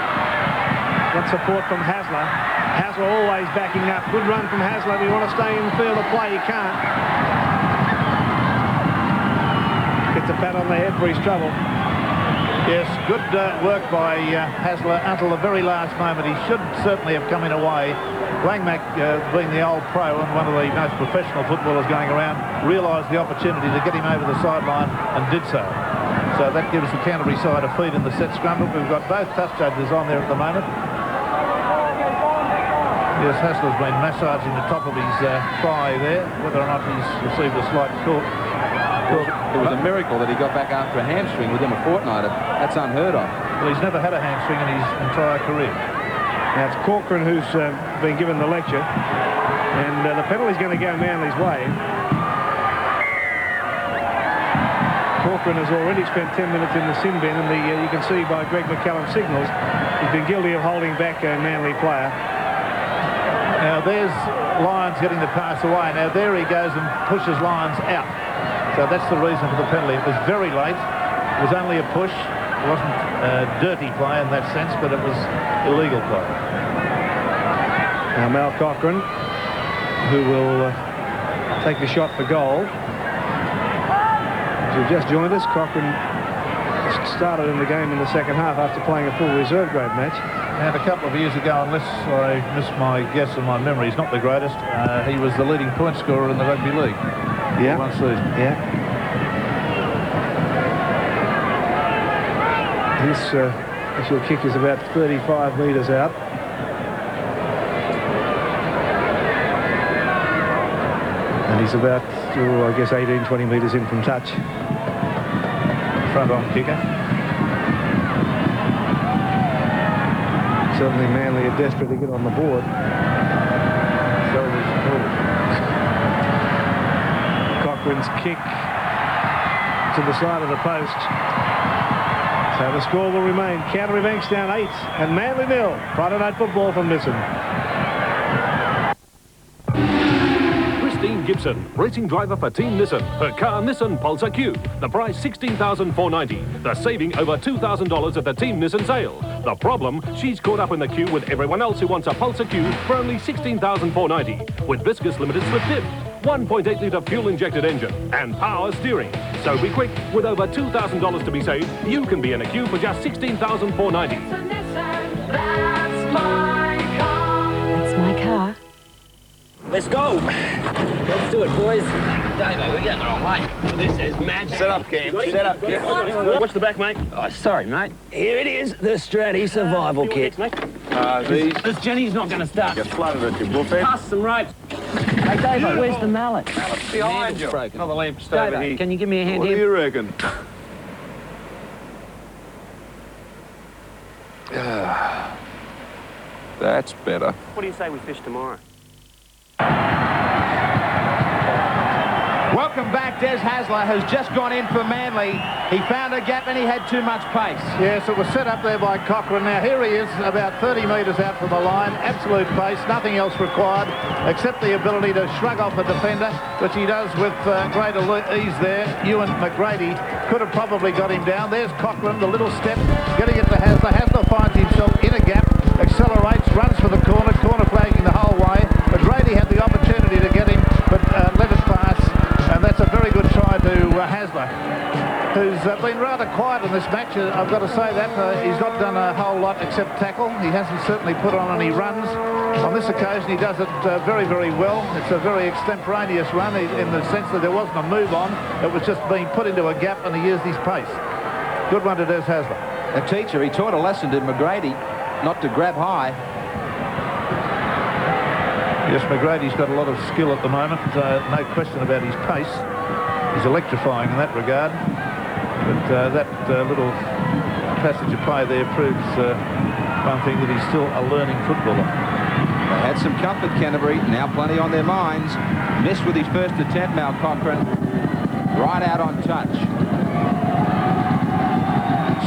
S2: got support from Hasler. Hasler always backing up. Good run from Hasler. If you want to stay in the field of play, you can't. Gets a pat on the head for his trouble.
S4: Yes, good work by Hasler until the very last moment. He should certainly have come in away. Langmack, being the old pro and one of the most professional footballers going around, realised the opportunity to get him over the sideline and did so. So that gives the Canterbury side a feed in the set scrum. But we've got both touch judges on there at the moment. Yes, Hasler's been massaging the top of his thigh there, whether or not he's received a slight cork.
S3: It was a miracle that he got back after a hamstring within a fortnight. That's unheard of.
S4: Well, he's never had a hamstring in his entire career.
S2: Now it's Corcoran who's been given the lecture, and the penalty's going to go Manly's way. Corcoran has already spent 10 minutes in the sin bin, and you can see by Greg McCallum's signals he's been guilty of holding back a Manly player.
S4: Now there's Lyons getting the pass away. Now there he goes and pushes Lyons out. So that's the reason for the penalty. It was very late. It was only a push. It wasn't dirty play in that sense, but it was illegal play.
S2: Now Mal Cochrane, who will take the shot for goal. As you've just joined us, Cochrane started in the game in the second half after playing a full reserve grade match.
S4: And a couple of years ago, unless I miss my guess and my memory, he's not the greatest. He was the leading point scorer in the rugby league.
S2: Yeah.
S4: One season.
S2: Yeah. This initial kick is about 35 metres out. And he's about, I guess, 18, 20 metres in from touch.
S4: Front on kicker.
S2: Certainly Manly are desperate to get on the board. Cochrane's kick to the side of the post. So the score will remain Canterbury Bankstown 8 and Manly 0. Friday night football from Nissan.
S6: Christine Gibson, racing driver for Team Nissan. Her car, Nissan Pulsar Q. The price, $16,490. The saving, over $2,000 at the Team Nissan sale. The problem, she's caught up in the queue with everyone else who wants a Pulsar Q for only $16,490. With viscous limited slip diff, 1.8-litre fuel-injected engine, and power steering. So be quick, with over $2,000 to be saved, you can be in a queue for just $16,490.
S10: That's my car.
S15: That's my car.
S18: Let's go. Let's do it, boys. Damo, we're getting the wrong way. This is magic.
S7: Set up, Cam. Set up.
S18: Watch the back, mate. Oh, sorry, mate. Here it is, the Stratty Survival Kit. This Jenny's not going to start.
S7: Get flooded at your bullfed.
S18: Pass some ropes. Hey, Davo, where's the mallet?
S7: Mallet's behind you.
S18: Broken.
S7: Another lamp's over here.
S18: Can you give me a hand
S7: here?
S18: What
S7: do you reckon? That's better.
S18: What do you say we fish tomorrow?
S3: Welcome back. Des Hasler has just gone in for Manly. He found a gap and he had too much pace.
S4: Yes, it was set up there by Cochrane. Now here he is, about 30 metres out from the line. Absolute pace, nothing else required except the ability to shrug off a defender, which he does with great ease there. Ewan McGrady could have probably got him down. There's Cochrane, the little step, getting it to Hasler. Hasler finds himself in a gap, accelerates, runs for the corner flagging the whole way. McGrady had the opportunity to get him, but let it pass. And that's a very good try to Hasler, who's been rather quiet in this match. I've got to say that. He's not done a whole lot except tackle. He hasn't certainly put on any runs. On this occasion, he does it very, very well. It's a very extemporaneous run in the sense that there wasn't a move on. It was just being put into a gap and he used his pace. Good one to Des Hasler.
S3: A teacher, he taught a lesson to McGrady not to grab high.
S4: Yes, McGrady's got a lot of skill at the moment. No question about his pace. He's electrifying in that regard. But that little passage of play there proves one thing, that he's still a learning footballer.
S3: They had some comfort, Canterbury. Now plenty on their minds. Missed with his first attempt, Mal Cochrane. Right out on touch.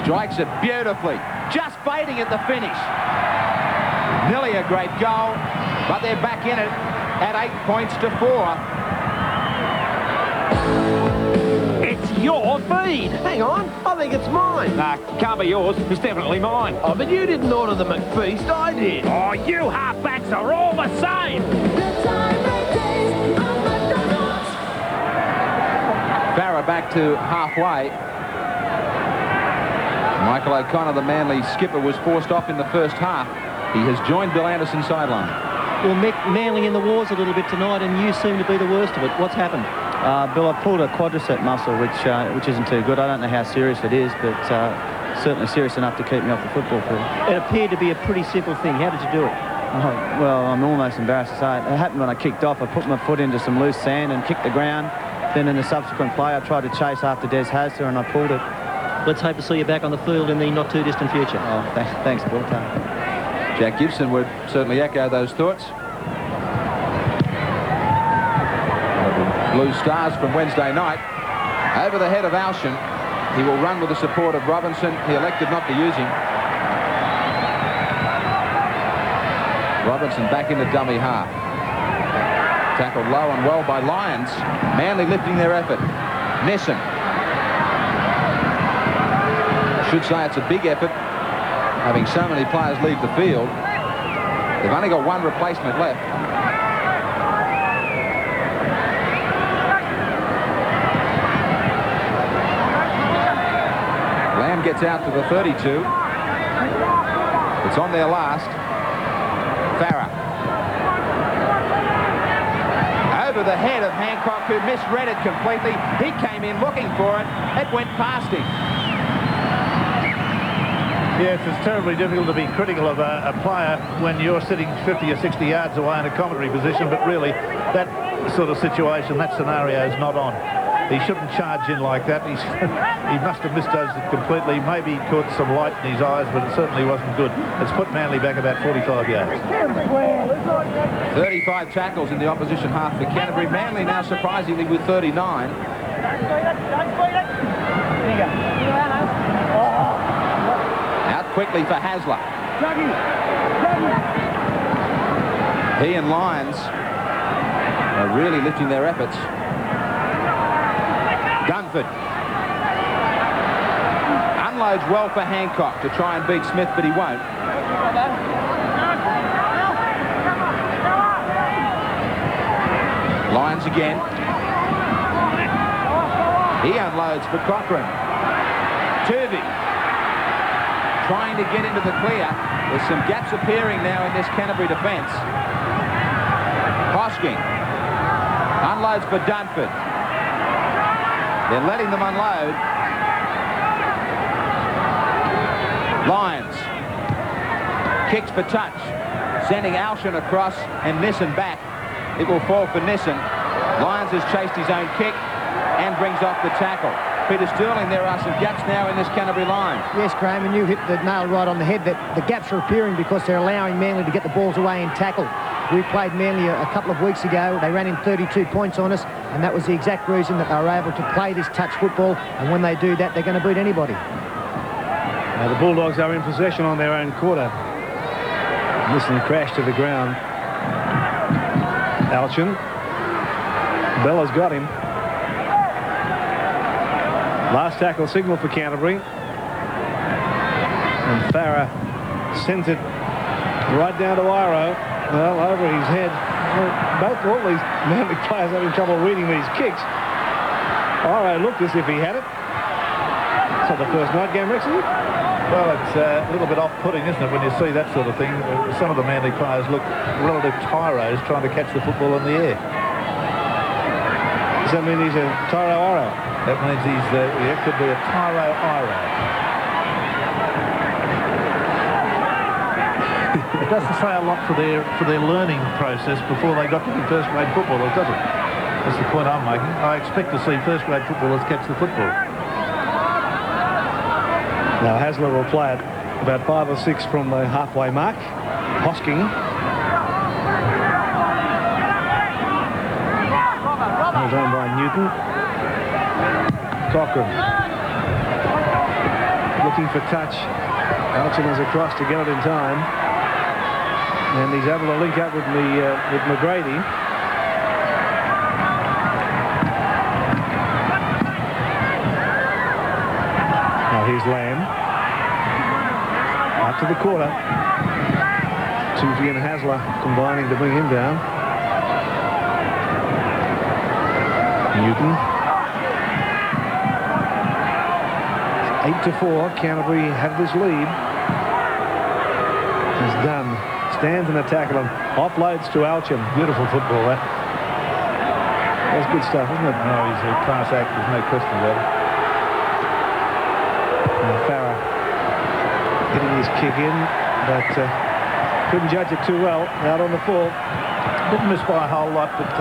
S3: Strikes it beautifully. Just fading at the finish. Nearly a great goal, but they're back in it at 8 points to 4.
S17: It's your feed. Hang on, I think it's mine.
S18: Nah, can't be yours. It's definitely mine.
S17: Oh, but you didn't order the McFeast, I did.
S18: Oh, you halfbacks are all the same.
S3: Farah back to halfway. Michael O'Connor, the Manly skipper, was forced off in the first half. He has joined Bill Anderson's sideline.
S9: Well, Manly in the wars a little bit tonight, and you seem to be the worst of it. What's happened?
S19: Bill, I pulled a quadricep muscle, which isn't too good. I don't know how serious it is, but certainly serious enough to keep me off the football field.
S9: It appeared to be a pretty simple thing. How did you do it?
S19: Oh, well, I'm almost embarrassed to say it. It happened when I kicked off. I put my foot into some loose sand and kicked the ground. Then in the subsequent play, I tried to chase after Des Hasler and I pulled it.
S9: Let's hope to see you back on the field in the not-too-distant future.
S19: Oh, thanks, Bill.
S3: Jack Gibson would certainly echo those thoughts. Blue Stars from Wednesday night. Over the head of Alshan. He will run with the support of Robinson. He elected not to use him. Robinson back into dummy half. Tackled low and well by Lyons. Manly lifting their effort. Nissen. I should say it's a big effort, having so many players leave the field. They've only got one replacement left. Lamb gets out to the 32. It's on their last. Farah. Over the head of Hancock, who misread it completely. He came in looking for it. It went past him.
S4: Yes, it's terribly difficult to be critical of a player when you're sitting 50 or 60 yards away in a commentary position, but really, that sort of situation, that scenario is not on. He shouldn't charge in like that. He must have misjudged it completely. Maybe he caught some light in his eyes, but it certainly wasn't good. It's put Manly back about 45 yards.
S3: 35 tackles in the opposition half for Canterbury. Manly now surprisingly with 39. Out quickly for Hasler. He and Lyons are really lifting their efforts. Dunford unloads well for Hancock to try and beat Smith, but he won't. Lyons again. He unloads for Cochrane. Turvey trying to get into the clear. There's some gaps appearing now in this Canterbury defence. Hosking unloads for Dunford. They're letting them unload. Lyons kicks for touch, sending Alshan across and Nissen back. It will fall for Nissen. Lyons has chased his own kick and brings off the tackle. Peter Sterling, there are some gaps now in this Canterbury line.
S5: Yes, Graham, and you hit the nail right on the head, that the gaps are appearing because they're allowing Manly to get the balls away and tackle. We played Manly a couple of weeks ago. They ran in 32 points on us, and that was the exact reason that they were able to play this touch football, and when they do that, they're going to beat anybody.
S2: Now the Bulldogs are in possession on their own quarter. Nissen crashed to the ground. Alshan. Bella's got him. Last tackle signal for Canterbury. And Farah sends it right down to Iro. Well, over his head. Well, all these Manly players having trouble reading these kicks. Iro looked as if he had it. So the first night game, Rexy?
S4: Well, it's a little bit off-putting, isn't it, when you see that sort of thing? Some of the Manly players look relative tyros trying to catch the football in the air.
S2: Does that mean he's a Tyro Iro?
S4: That means he's, could be a Tyro Iro. It doesn't say a lot for their learning process before they got to be first grade footballers, does it? That's the point I'm making. I expect to see first grade footballers catch the football.
S2: Now Hasler will play it about 5 or 6 from the halfway mark. Hosking. Held on by Newton. Cochran. Looking for touch. Elton is across to get it in time. And he's able to link up with McGrady. Now here's Lamb. Up to the quarter. Toothey and Hasler combining to bring him down. Newton. 8-4. Canterbury have this lead. He's done. Stands in a tackle and offloads to Alchin.
S4: Beautiful football, that.
S2: That's good stuff, isn't it?
S4: No, he's a class act. There's no question about it.
S2: Farah getting his kick in, but couldn't judge it too well out on the full.
S4: Didn't miss by a whole lot, but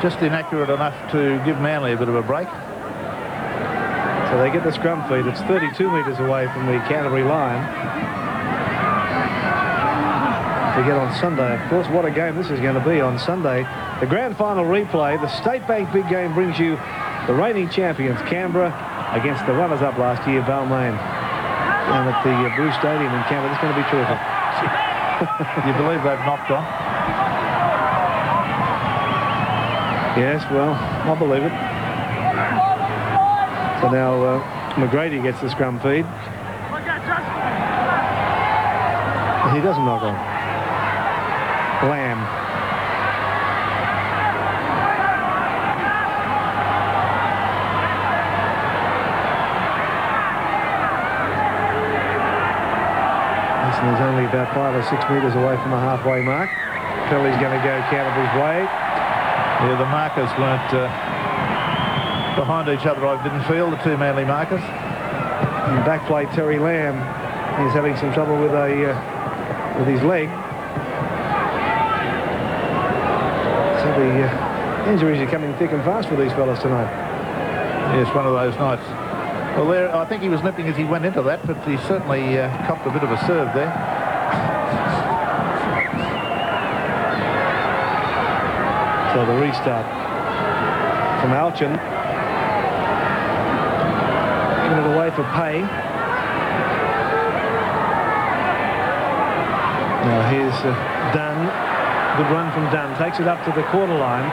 S4: just inaccurate enough to give Manly a bit of a break.
S2: So they get the scrum feed. It's 32 metres away from the Canterbury line. To get on Sunday, of course. What a game this is going to be on Sunday. The grand final replay, the State Bank big game, brings you the reigning champions, Canberra, against the runners-up last year, Balmain. And at the Blue Stadium in Canberra. It's going to be terrific.
S4: You believe they've knocked on?
S2: Yes, well, I believe it. So now McGrady gets the scrum feed. He doesn't knock on. Lamb. This is only about 5 or 6 metres away from the halfway mark. Pelly's going to go Canterbury's way.
S4: Yeah, the markers weren't behind each other, I didn't feel, the two Manly markers.
S2: In back play, Terry Lamb is having some trouble with his leg. So the injuries are coming thick and fast for these fellas tonight.
S4: Yes, one of those nights. Well, there, I think he was nipping as he went into that, but he certainly copped a bit of a serve there.
S2: So the restart from Alchin. Giving it away for Pay. Now here's Dunn. Good run from Dunn. Takes it up to the quarter line.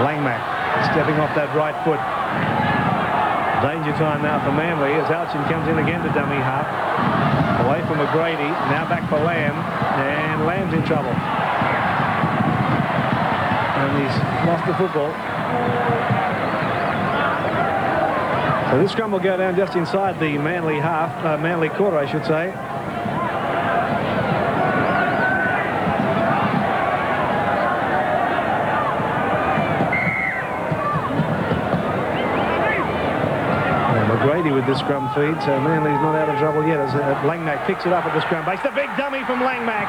S2: Langmack stepping off that right foot. Danger time now for Manly as Alchin comes in again to dummy half. Away from McGrady. Now back for Lamb. And Lamb's in trouble. And he's lost the football. So this scrum will go down just inside the Manly half, Manly quarter, I should say. McGrady with this scrum feed, so Manly's not out of trouble yet as Langmack picks it up at the scrum base. The big dummy from Langmack.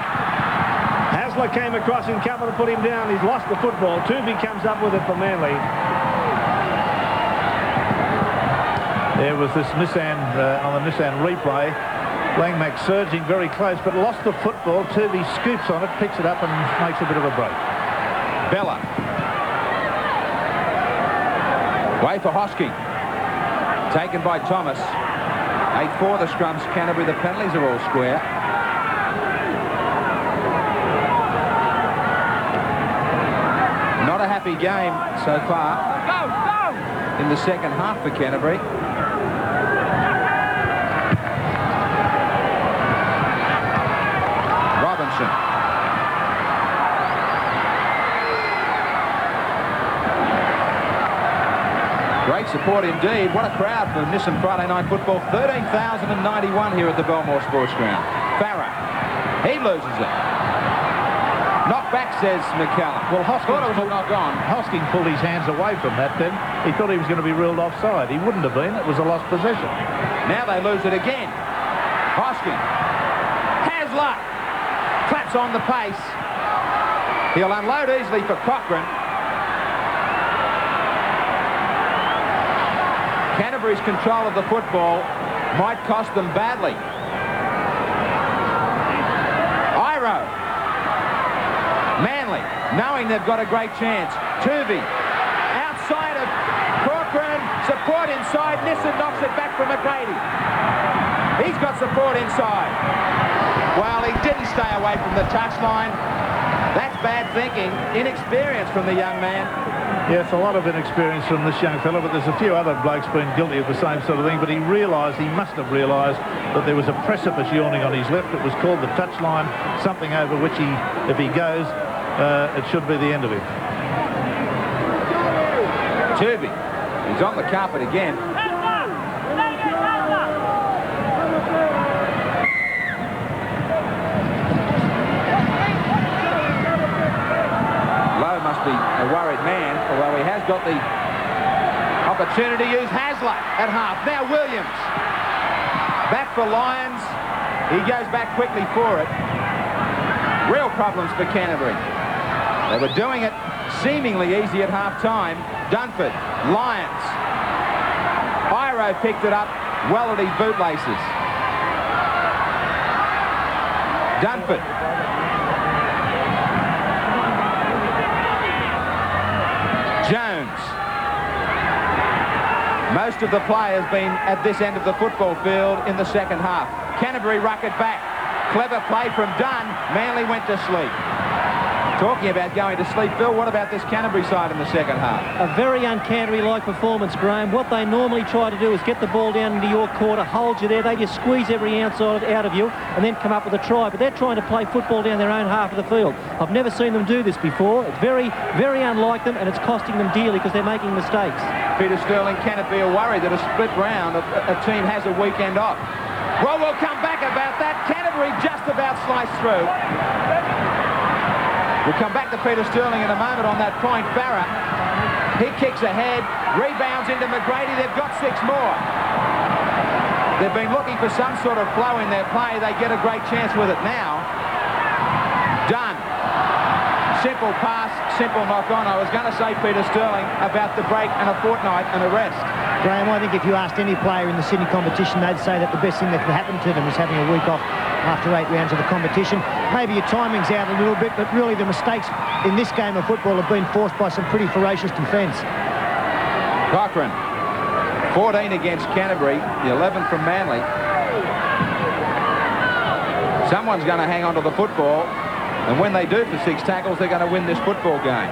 S2: Hasler came across in cover to put him down. He's lost the football. Tooby comes up with it for Manly.
S4: There was this Nissan, on the Nissan replay. Langmack surging very close, but lost the football. Tooby scoops on it, picks it up and makes a bit of a break.
S3: Bella. Way for Hosking. Taken by Thomas. 8-4 the scrums. Canterbury, the penalties are all square. Not a happy game so far. In the second half for Canterbury. Robinson. Great support indeed. What a crowd for Nissan Friday Night Football. 13,091 here at the Belmore Sports Ground. Farah. He loses it. Knocked back, says McCallum.
S4: Well,
S3: thought it was a knock on.
S4: Hosking pulled his hands away from that then. He thought he was going to be ruled offside. He wouldn't have been. It was a lost possession.
S3: Now they lose it again. Hosking has luck. Claps on the pace. He'll unload easily for Cochrane. Canterbury's control of the football might cost them badly. Iro. Manly, knowing they've got a great chance. Tuvey, outside of Cochrane, support inside. Nissen knocks it back from McGrady. He's got support inside. Well, he didn't stay away from the touchline. That's bad thinking. Inexperience from the young man.
S4: Yes, a lot of inexperience from this young fella, but there's a few other blokes been guilty of the same sort of thing. But he must have realised that there was a precipice yawning on his left. It was called the touchline, something over which if he goes, it should be the end of him.
S3: Tuvey, he's on the carpet again. Must be a worried man, although he has got the opportunity to use Hasler at half. Now Williams. Back for Lyons. He goes back quickly for it. Real problems for Canterbury. They were doing it seemingly easy at half-time. Dunford, Lyons. Iro picked it up well at his bootlaces. Dunford. Jones. Most of the play has been at this end of the football field in the second half. Canterbury ruck it back. Clever play from Dunn. Manly went to sleep. Talking about going to sleep, Bill, what about this Canterbury side in the second half?
S9: A very un-Canterbury-like performance, Graham. What they normally try to do is get the ball down into your quarter, hold you there. They just squeeze every ounce out of you and then come up with a try. But they're trying to play football down their own half of the field. I've never seen them do this before. It's very, very unlike them, and it's costing them dearly because they're making mistakes.
S3: Peter Sterling, can it be a worry that a split round, a team has a weekend off? Well, we'll come back about that. Canterbury just about sliced through. We'll come back to Peter Sterling in a moment on that point. Farah, he kicks ahead, rebounds into McGrady. They've got 6 more. They've been looking for some sort of flow in their play. They get a great chance with it now. Done. Simple pass, simple knock-on. I was going to say, Peter Sterling, about the break and a fortnight and a rest.
S5: Graham, I think if you asked any player in the Sydney competition, they'd say that the best thing that could happen to them is having a week off after 8 rounds of the competition. Maybe your timing's out a little bit, but really the mistakes in this game of football have been forced by some pretty ferocious defence.
S3: Cochrane, 14 against Canterbury, the 11 from Manly. Someone's going to hang on to the football, and when they do for 6 tackles, they're going to win this football game.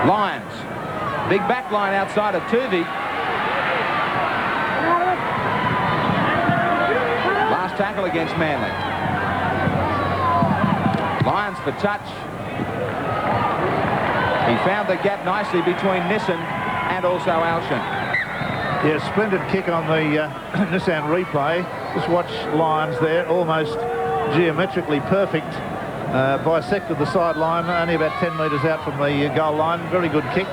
S3: Lyons, big back line outside of Tuvey. Last tackle against Manly. Lyons for touch. He found the gap nicely between Nissen and also Alshan.
S4: Yeah, splendid kick on the Nissan replay. Just watch Lyons there, almost geometrically perfect. Bisected the sideline, only about 10 metres out from the goal line. Very good kick.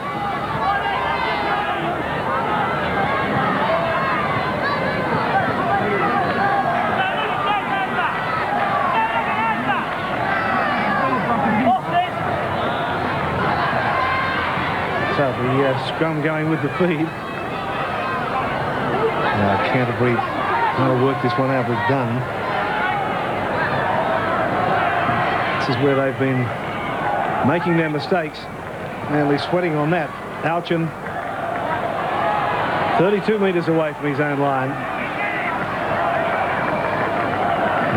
S2: So the scrum going with the feed. Canterbury trying to work this one out with Dunn. This is where they've been making their mistakes. Manly sweating on that. Alchin 32 metres away from his own line.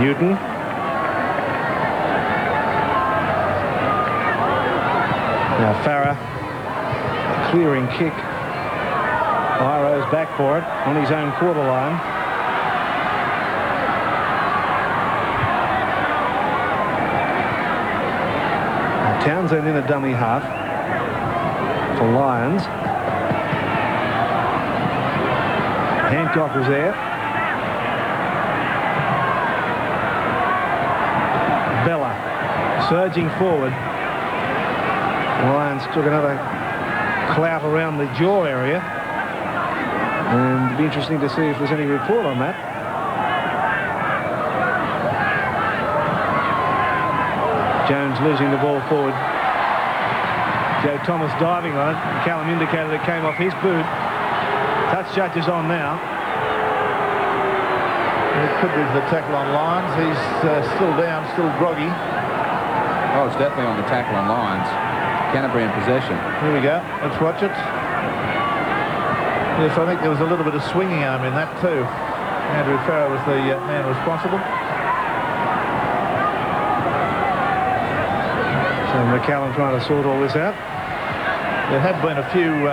S2: Newton. Now Farah, a clearing kick. Iro's back for it on his own quarter line. Townsend in a dummy half for Lyons. Hancock was there. surging forward. Lions took another clout around the jaw area. And it'll be interesting to see if there's any report on that. Jones losing the ball forward. Joe Thomas diving on it. Callum indicated it came off his boot. Touch judges on now.
S4: It could be the tackle on Lyons. He's still down, still groggy.
S3: Oh, it's definitely on the tackle on Lyons. Canterbury in possession.
S4: Here we go. Let's watch it. Yes, I think there was a little bit of swinging arm in that too. Andrew Farrow was the man responsible.
S2: So McCallum trying to sort all this out.
S4: There have been a few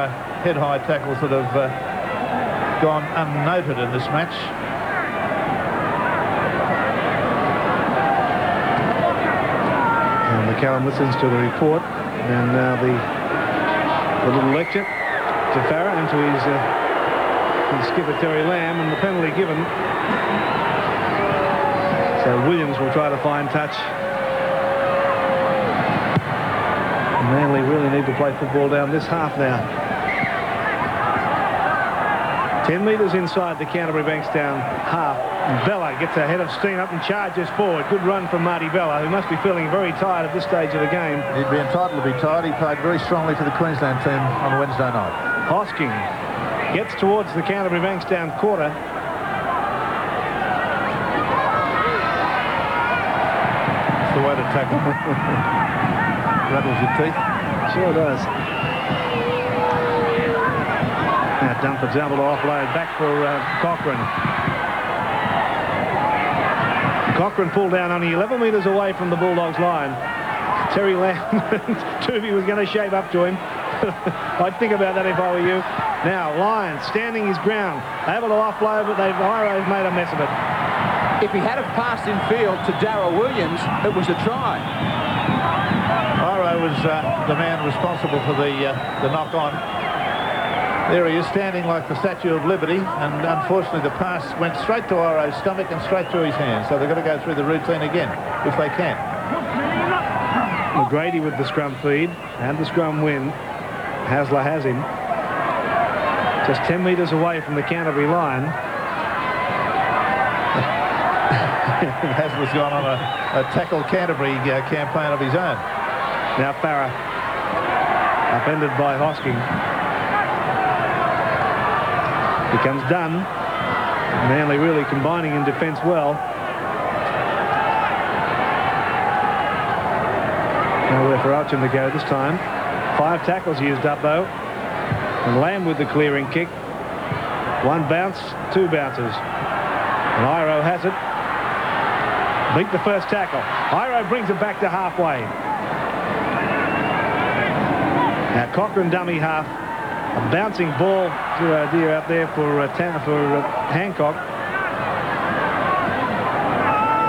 S4: head-high tackles that have gone unnoted in this match.
S2: And McCallum listens to the report. And now the little lecture to Farah and to his skipper Terry Lamb, and the penalty given. So Williams will try to find touch. Manly really need to play football down this half now. 10 metres inside the Canterbury Bankstown half. Bella gets a head of steam up and charges forward. Good run from Marty Bella, who must be feeling very tired at this stage of the game.
S4: He'd be entitled to be tired. He played very strongly for the Queensland team on Wednesday night.
S2: Hosking gets towards the Canterbury Bankstown quarter.
S4: It's the way to tackle. Rattles your teeth.
S2: Sure does. Now Dunford's able to offload back for Cochrane. Cochrane pulled down only 11 metres away from the Bulldogs line. Terry Lamb, Tooby was going to shave up to him. I'd think about that if I were you. Now Lyons standing his ground, able to offload, but Iro's made a mess of it.
S3: If he had have passed in field to Darryl Williams, it was a try.
S4: Iro was the man responsible for the knock-on. There he is, standing like the Statue of Liberty, and unfortunately the pass went straight to Iro's stomach and straight through his hands, so they've got to go through the routine again, if they can.
S2: McGrady with the scrum feed and the scrum win. Hasler has him. Just 10 metres away from the Canterbury line.
S4: Hasler's gone on a tackle Canterbury campaign of his own.
S2: Now Farah, upended by Hosking. Becomes done. Manly really combining in defence well. Nowhere for Elchin to go this time. 5 tackles used up though. And Lamb with the clearing kick. 1 bounce, 2 bounces. And Iro has it. Beat the first tackle. Iro brings it back to halfway. Now Cochrane dummy half. A bouncing ball, good idea out there for Hancock.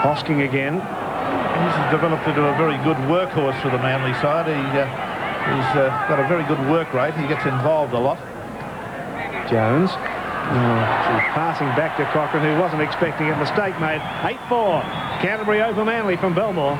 S2: Hosking again.
S4: He's developed into a very good workhorse for the Manly side. He's got a very good work rate. He gets involved a lot.
S2: Jones. Passing back to Cochrane, who wasn't expecting it. Mistake made. 8-4. Canterbury over Manly from Belmore.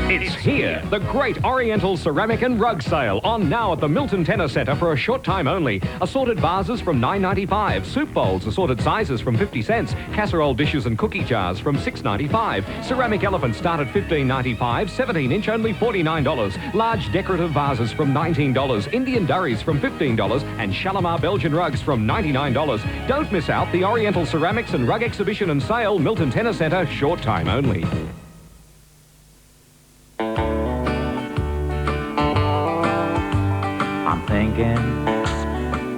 S16: It's here, the Great Oriental Ceramic and Rug Sale, on now at the Milton Tennis Centre for a short time only. Assorted vases from $9.95, soup bowls, assorted sizes from 50 cents, casserole dishes and cookie jars from $6.95, ceramic elephants start at $15.95, 17-inch only $49, large decorative vases from $19, Indian durries from $15, and Shalimar Belgian rugs from $99. Don't miss out the Oriental Ceramics and Rug Exhibition and Sale, Milton Tennis Centre, short time only.
S20: Thinking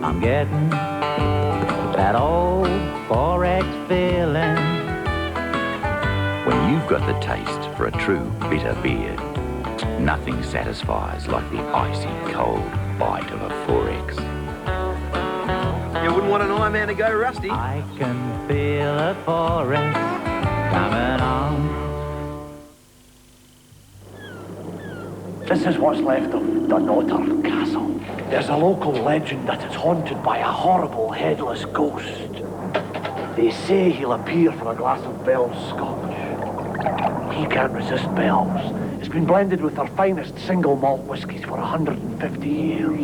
S20: I'm getting that old Forex feeling.
S21: When you've got the taste for a true bitter beer, nothing satisfies like the icy cold bite of a Forex.
S22: You wouldn't want an Ironman to go rusty.
S20: I can feel a Forex coming on.
S23: This is what's left of the Notre Castle. There's a local legend that it's haunted by a horrible headless ghost. They say he'll appear for a glass of Bell's Scotch. he can't resist Bell's. It's been blended with their finest single malt whiskies for 150 years.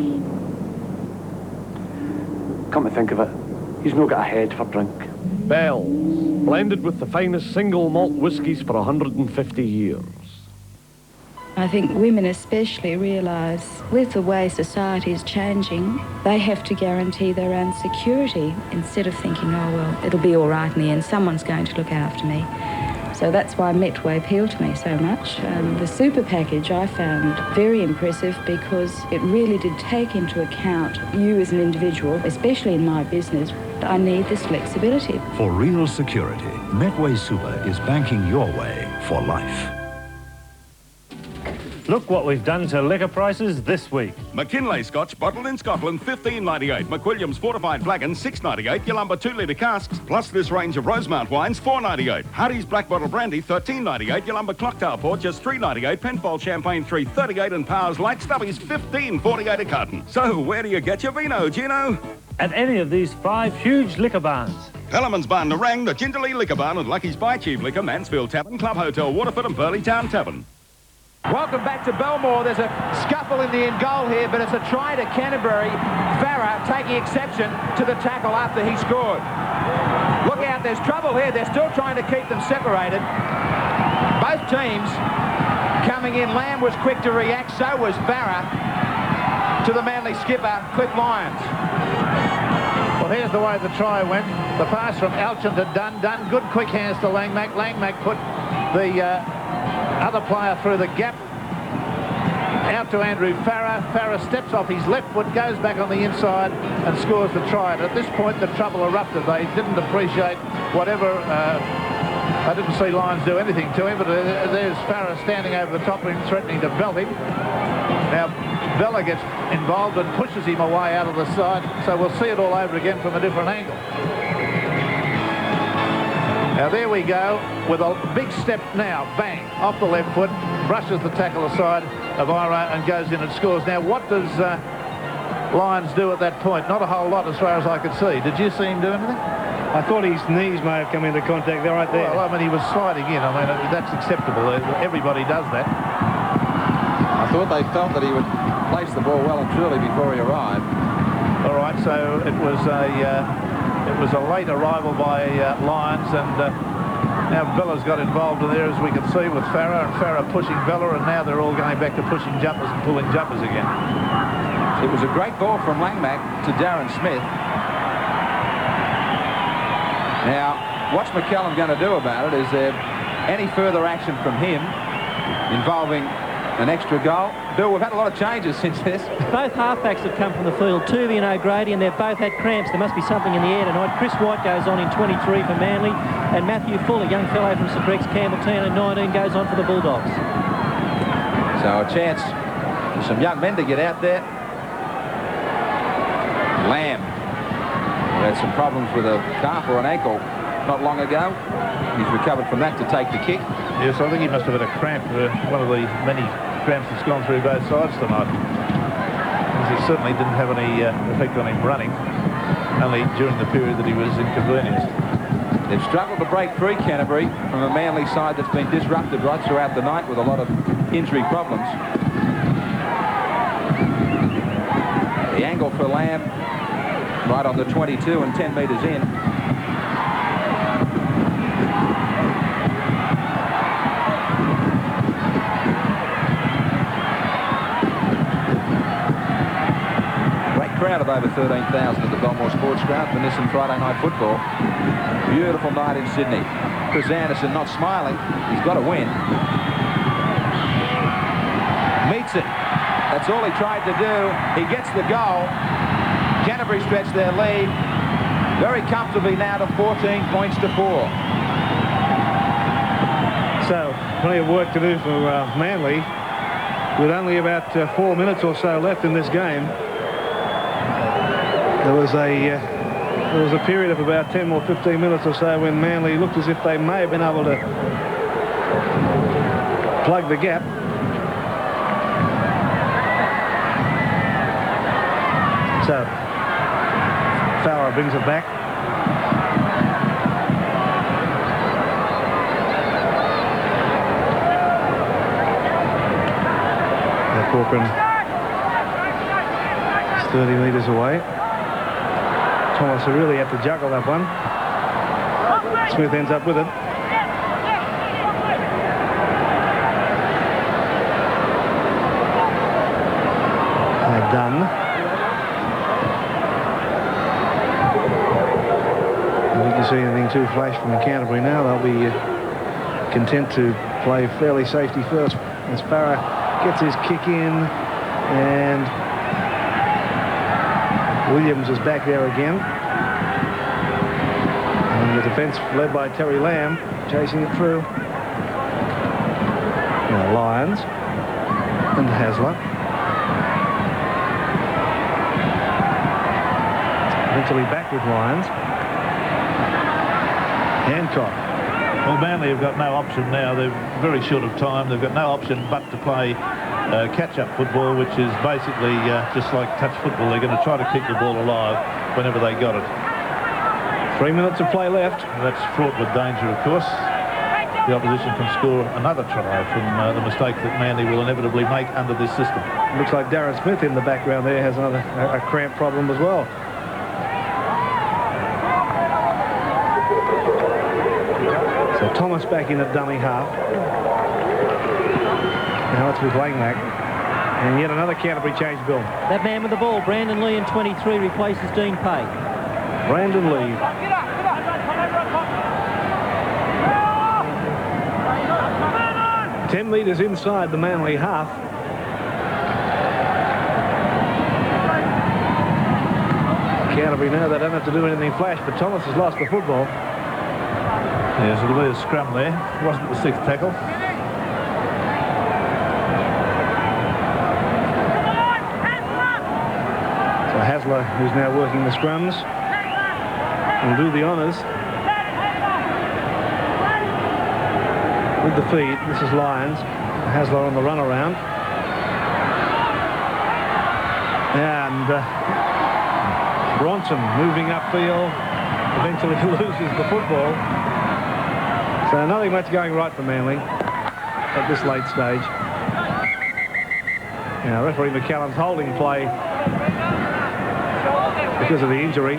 S23: Come to think of it, he's not got a head for drink.
S6: Bell's, blended with the finest single malt whiskies for 150 years.
S8: I think women especially realise with the way society is changing, they have to guarantee their own security instead of thinking, oh, well, it'll be all right in the end, someone's going to look after me. So that's why Metway appealed to me so much. The super package I found very impressive because it really did take into account you as an individual, especially in my business. I need this flexibility.
S11: For real security, Metway Super is banking your way for life.
S12: Look what we've done to liquor prices this week.
S24: McKinley Scotch, bottled in Scotland, $15.98. McWilliams Fortified Flagon, $6.98. Yalumba 2-litre casks, plus this range of Rosemount wines, $4.98. Hardy's Black Bottle Brandy, $13.98. Yalumba Clocktail Port, just $3.98. Penfold Champagne, $3.38. And Powers Light Stubbies, $15.48 a carton. So, where do you get your vino, Gino?
S12: At any of these 5 huge liquor barns.
S24: Pellerman's Barn, Narang, the Jindalee Liquor Barn, and Lucky's Buy Cheap Liquor, Mansfield Tavern, Club Hotel, Waterford and Burley Town Tavern.
S3: Welcome back to Belmore. There's a scuffle in the end goal here, but it's a try to Canterbury. Farah taking exception to the tackle after he scored. Look out, there's trouble here. They're still trying to keep them separated. Both teams coming in. Lamb was quick to react, so was Farah to the Manly skipper, Cliff Lyons.
S4: Well, here's the way the try went. The pass from Alchin to Dunn. Dunn, good quick hands to Langmack. Langmack put the other player through the gap. Out to Andrew Farah. Farah steps off his left foot, goes back on the inside and scores the try. And at this point, the trouble erupted. They didn't appreciate whatever... I didn't see Lyons do anything to him, but there's Farah standing over the top of him, threatening to belt him. Now, Vella gets involved and pushes him away out of the side, so we'll see it all over again from a different angle. Now there we go, with a big step now, bang, off the left foot, brushes the tackle aside of Ira and goes in and scores. Now what does Lyons do at that point? Not a whole lot as far as I could see. Did you see him do anything?
S2: I thought his knees may have come into contact there, right there.
S4: Well, I mean, he was sliding in. I mean, that's acceptable. Everybody does that.
S3: I thought they felt that he would place the ball well and truly before he arrived.
S4: All right, so it was a late arrival by Lyons, and now Vella's got involved in there, as we can see, with Farah, and Farah pushing Vella, and now they're all going back to pushing jumpers and pulling jumpers again.
S3: It was a great ball from Langmack to Darren Smith. Now, what's McCallum going to do about it? Is there any further action from him involving an extra goal? Bill, we've had a lot of changes since this.
S9: Both halfbacks have come from the field, Tuvey and O'Grady, and they've both had cramps. There must be something in the air tonight. Chris White goes on in 23 for Manly, and Matthew Fuller, young fellow from St Greg's Campbelltown in 19, goes on for the Bulldogs.
S3: So a chance for some young men to get out there. Lamb, who had some problems with a calf or an ankle not long ago. He's recovered from that to take the kick.
S4: Yes, I think he must have had a cramp, one of the many cramps that's gone through both sides tonight. Because it certainly didn't have any effect on him running, only during the period that he was inconvenienced.
S3: They've struggled to break free, Canterbury, from a Manly side that's been disrupted right throughout the night with a lot of injury problems. The angle for Lamb right on the 22 and 10 metres in. Crowd of over 13,000 at the Belmore Sports Ground for Nissan Friday Night Football. Beautiful night in Sydney. Chris Anderson not smiling. He's got to win. Meets it. That's all he tried to do. He gets the goal. Canterbury stretch their lead very comfortably now to 14 points to 4.
S2: So, plenty of work to do for Manly, with only about 4 minutes or so left in this game. There was a period of about 10 or 15 minutes or so when Manly looked as if they may have been able to plug the gap. So Farah brings it back. Corcoran is 30 metres away. Thomas will really have to juggle that one. Smith ends up with it. They're done. I don't think you see anything too flash from Canterbury now. They'll be content to play fairly safety first. As Farah gets his kick in, and Williams is back there again. And the defence led by Terry Lamb, chasing it through. Now Lyons and Hasler. Eventually back with Lyons. Hancock.
S4: Well, Manly have got no option now. They're very short of time. They've got no option but to play catch-up football, which is basically just like touch football. They're going to try to keep the ball alive whenever they got it.
S2: 3 minutes of play left.
S4: That's fraught with danger, of course. The opposition can score another try from the mistake that Manly will inevitably make under this system.
S2: Looks like Darren Smith in the background there has another a cramp problem as well. So Thomas back in at dummy half. Now it's with Langmack. And yet another Canterbury change, Bill.
S9: That man with the ball, Brandon Lee in 23, replaces Dean Pay.
S2: Brandon Lee. Get 10 metres inside the Manly half. Canterbury now, they don't have to do anything flash, but Thomas has lost the football.
S4: Yes, it'll be a scrum there. Wasn't the sixth tackle.
S2: So Hasler, who's now working the scrums, will do the honours. With the feed, this is Lyons. Hasler on the run around. And Bronson moving upfield, eventually loses the football. So nothing much going right for Manly at this late stage. Now referee McCallum's holding play because of the injury.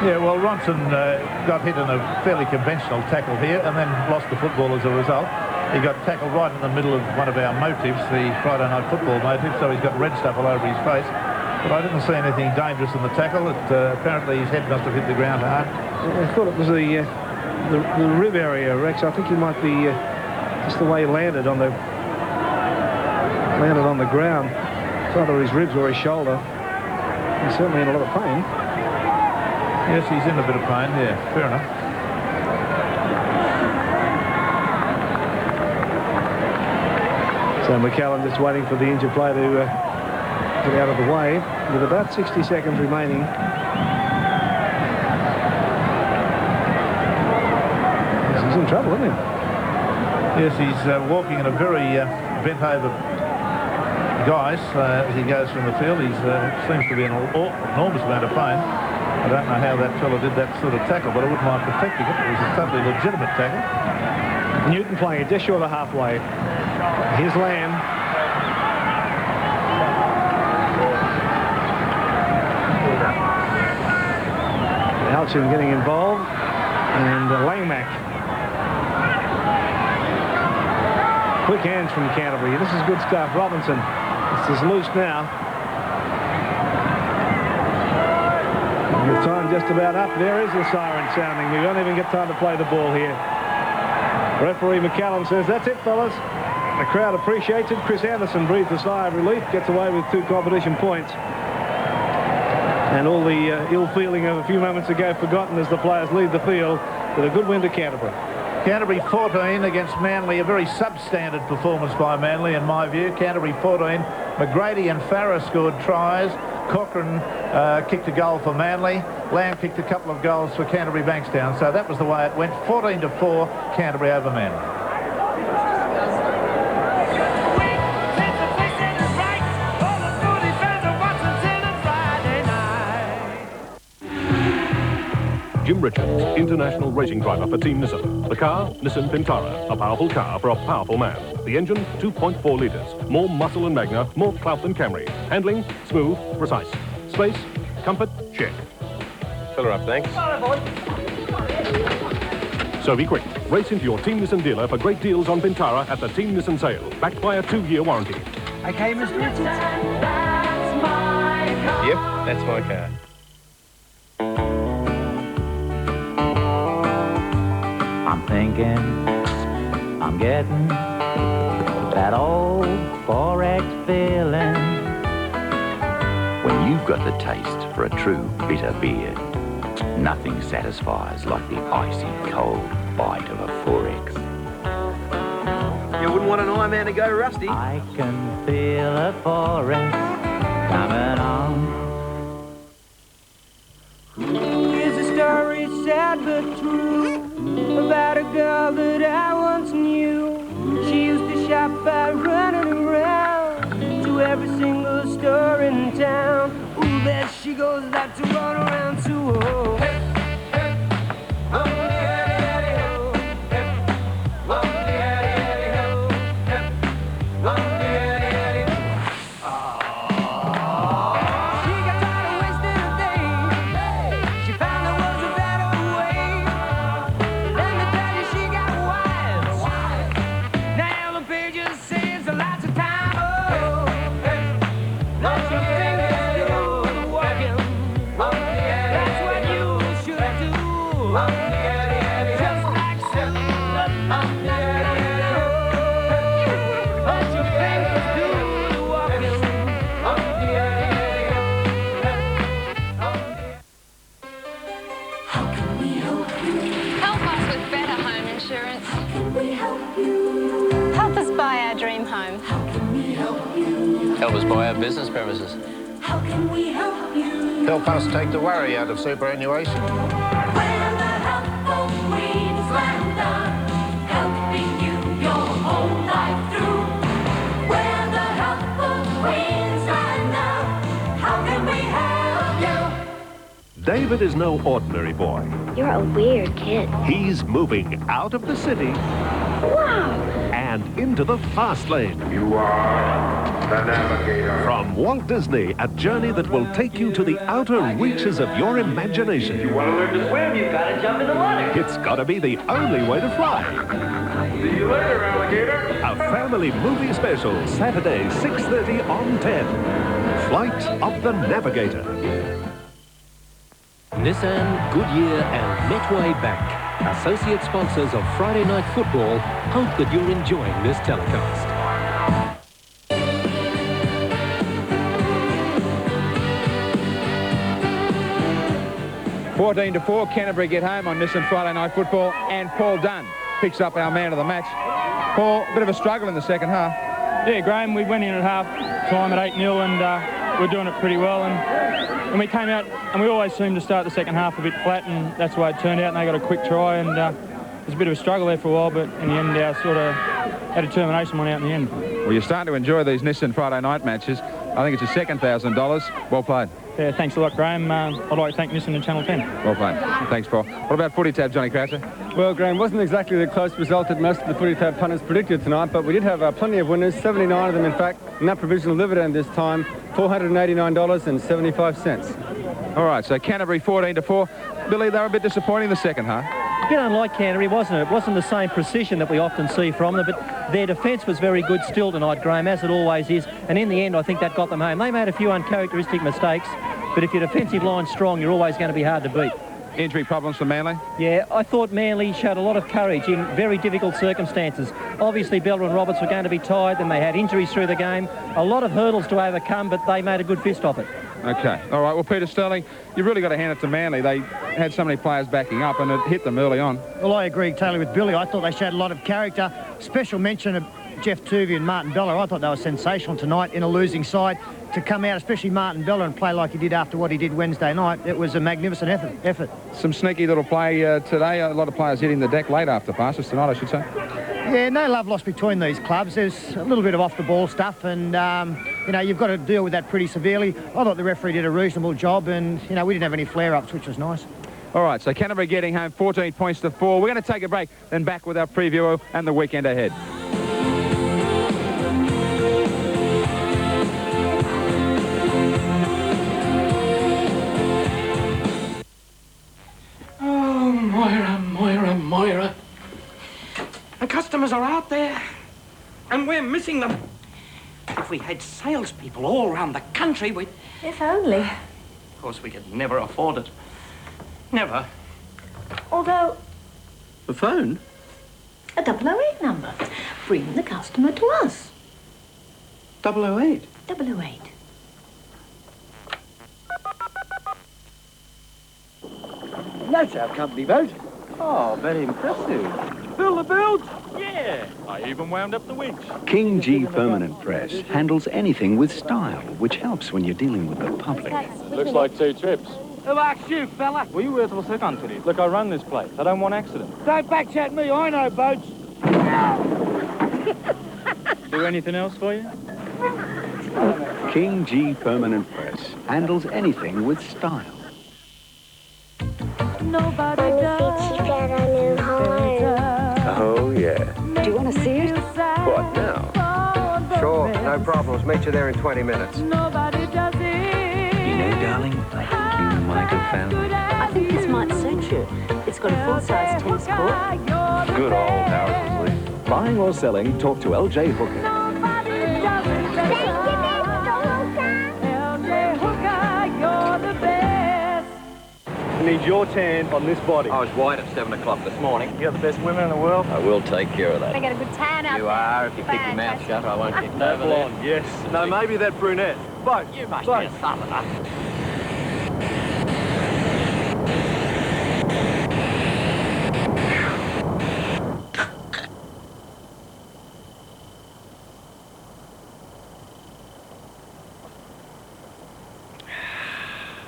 S4: Yeah, well, Ronson got hit in a fairly conventional tackle here and then lost the football as a result. He got tackled right in the middle of one of our motifs, the Friday Night Football motif, so he's got red stuff all over his face. But I didn't see anything dangerous in the tackle. Apparently his head must have hit the ground hard.
S2: I thought it was the rib area, Rex. I think he might be just the way he landed on the ground. It's either his ribs or his shoulder. He's certainly in a lot of pain.
S4: Yes, he's in a bit of pain. Yeah, fair enough.
S2: So McCallum just waiting for the injured player to get out of the way with about 60 seconds remaining. He's in trouble, isn't he?
S4: Yes, he's walking in a very bent-over guise as he goes from the field. He seems to be in an enormous amount of pain. I don't know how that fella did that sort of tackle, but I wouldn't mind perfecting it. It was a totally legitimate tackle.
S2: Newton playing it just short of halfway. Here's Lamb. Alchin getting involved, and Langmack. Quick hands from Canterbury. This is good stuff. Robinson. This is loose now. And the time just about up. There is the siren sounding. We don't even get time to play the ball here. Referee McCallum says, that's it, fellas. The crowd appreciates it. Chris Anderson breathes a sigh of relief, gets away with 2 competition points. And all the ill feeling of a few moments ago forgotten as the players leave the field with a good win to Canterbury.
S4: Canterbury 14 against Manly, a very substandard performance by Manly in my view. Canterbury 14, McGrady and Farah scored tries. Corcoran kicked a goal for Manly. Lamb kicked a couple of goals for Canterbury Bankstown. So that was the way it went. 14-4, Canterbury over Manly.
S6: Jim Richards, international racing driver for Team Nissan. The car, Nissan Pintara, a powerful car for a powerful man. The engine, 2.4 litres. More muscle than Magna, more clout than Camry. Handling, smooth, precise. Space, comfort, check.
S7: Fill her up, thanks.
S6: So be quick. Race into your Team Nissan dealer for great deals on Pintara at the Team Nissan sale, backed by a 2-year warranty.
S20: Okay, Mr. Richards.
S7: Yep, that's my car.
S20: I'm thinking I'm getting that old Forex feeling.
S21: When you've got the taste for a true bitter beer, nothing satisfies like the icy cold bite of a 4X.
S22: You wouldn't want an Ironman to go rusty.
S20: I can feel a Forex coming on.
S1: Here's a story sad but true about a girl that I once knew. She used to shop by running around to every single store in town. Ooh, there she goes, that's to run around too. Oh.
S18: Help us buy our business premises.
S1: How can we help you?
S10: Help us take the worry out of superannuation.
S1: We're the helpful Queenslander, helping you your whole life through. We're the helpful Queenslander, how can we help you?
S6: David is no ordinary boy.
S13: You're a weird kid.
S6: He's moving out of the city and into the fast lane.
S10: You are the navigator.
S6: From Walt Disney, a journey that will take you to the outer reaches of your imagination.
S18: You want to learn to swim, you've got to jump in the water.
S6: It's got to be the only way to fly.
S18: See you later, alligator.
S6: A family movie special, Saturday, 6:30 on 10. Flight of the Navigator.
S14: Nissan, Goodyear and Metway Bank, associate sponsors of Friday Night Football, hope that you're enjoying this telecast.
S3: 14-4, Canterbury get home on Nissan Friday Night Football, and Paul Dunn picks up our man of the match. Paul, a bit of a struggle in the second half.
S25: Yeah, Graham, we went in at half time at 8-0 and we're doing it pretty well. And we came out and we always seem to start the second half a bit flat, and that's the way it turned out, and they got a quick try, and there's a bit of a struggle there for a while, but in the end our determination won out in the end.
S3: Well, you're starting to enjoy these Nissan Friday night matches. I think it's your second $1,000. Well played.
S25: Yeah, thanks a lot, Graham. I'd like to thank Nissan and Channel 10.
S3: Well played. Thanks, Paul. What about footy tab, Johnny Croucher?
S26: Well, Graham, wasn't exactly the close result that most of the footy tab punters predicted tonight, but we did have plenty of winners, 79 of them, in fact, and that provisional dividend this time, $489.75.
S3: All right, so Canterbury 14-4. Billy, they were a bit disappointing in the second half.
S9: A bit unlike Canterbury, wasn't it? It wasn't the same precision that we often see from them, but their defence was very good still tonight, Graham, as it always is. And in the end, I think that got them home. They made a few uncharacteristic mistakes, but if your defensive line's strong, you're always going to be hard to beat.
S3: Injury problems for Manly?
S9: Yeah, I thought Manly showed a lot of courage in very difficult circumstances. Obviously, Bella and Roberts were going to be tired, and they had injuries through the game. A lot of hurdles to overcome, but they made a good fist of it.
S3: Okay. All right. Well, Peter Sterling, you've really got to hand it to Manly. They had so many players backing up, and it hit them early on.
S5: Well, I agree totally with Billy. I thought they showed a lot of character. Special mention of Jeff Tuvey and Martin Bella. I thought they were sensational tonight in a losing side. To come out, especially Martin Bella, and play like he did after what he did Wednesday night, it was a magnificent effort.
S3: Some sneaky little play today. A lot of players hitting the deck late after passes tonight, I should say.
S5: Yeah, no love lost between these clubs. There's a little bit of off-the-ball stuff, and, you know, you've got to deal with that pretty severely. I thought the referee did a reasonable job, and, you know, we didn't have any flare-ups, which was nice.
S3: All right, so Canterbury getting home 14 points to 4. We're going to take a break, then back with our preview and the weekend ahead.
S13: Oh, Moira, Moira, Moira. The customers are out there, and we're missing them. If we had salespeople all around the country, we'd...
S15: If only.
S13: Of course, we could never afford it. Never.
S15: Although...
S13: The phone?
S15: A 008 number. Bring the customer to us.
S13: 008?
S15: 008.
S16: That's our company boat.
S13: Oh, very impressive.
S16: Fill the boat?
S13: Yeah. I even wound up the winch.
S11: King G Permanent Press handles anything with style, which helps when you're dealing with the public.
S25: Looks like 2 trips. Who asked you, fella? Well, you were to the country. Look, I run this place. I don't want accidents. Don't backchat me. I know boats. Do anything else for you?
S11: King G Permanent Press handles anything with style.
S15: Nobody does.
S10: Oh, yeah.
S15: Do you want to see it?
S10: What, now? Sure, no problems. Meet you there in 20 minutes.
S15: Nobody does it.
S11: You know, darling, I think you might have found it.
S15: I think this might suit you. It's got a full-size tennis court.
S10: Good old houses, Lee.
S11: Buying or selling, talk to LJ Hooker.
S15: Nobody does it better. LJ Hooker, you're the best.
S16: I need your tan on this body.
S10: I was white at 7 o'clock this morning.
S16: You're the best women in the world.
S10: I will take care of that.
S15: I get a good tan out
S10: You
S15: there.
S10: are. If you keep your mouth shut, I won't get over there.
S16: Blonde, yes. No, maybe that brunette. Both.
S13: You must
S16: Both.
S13: be a southerner.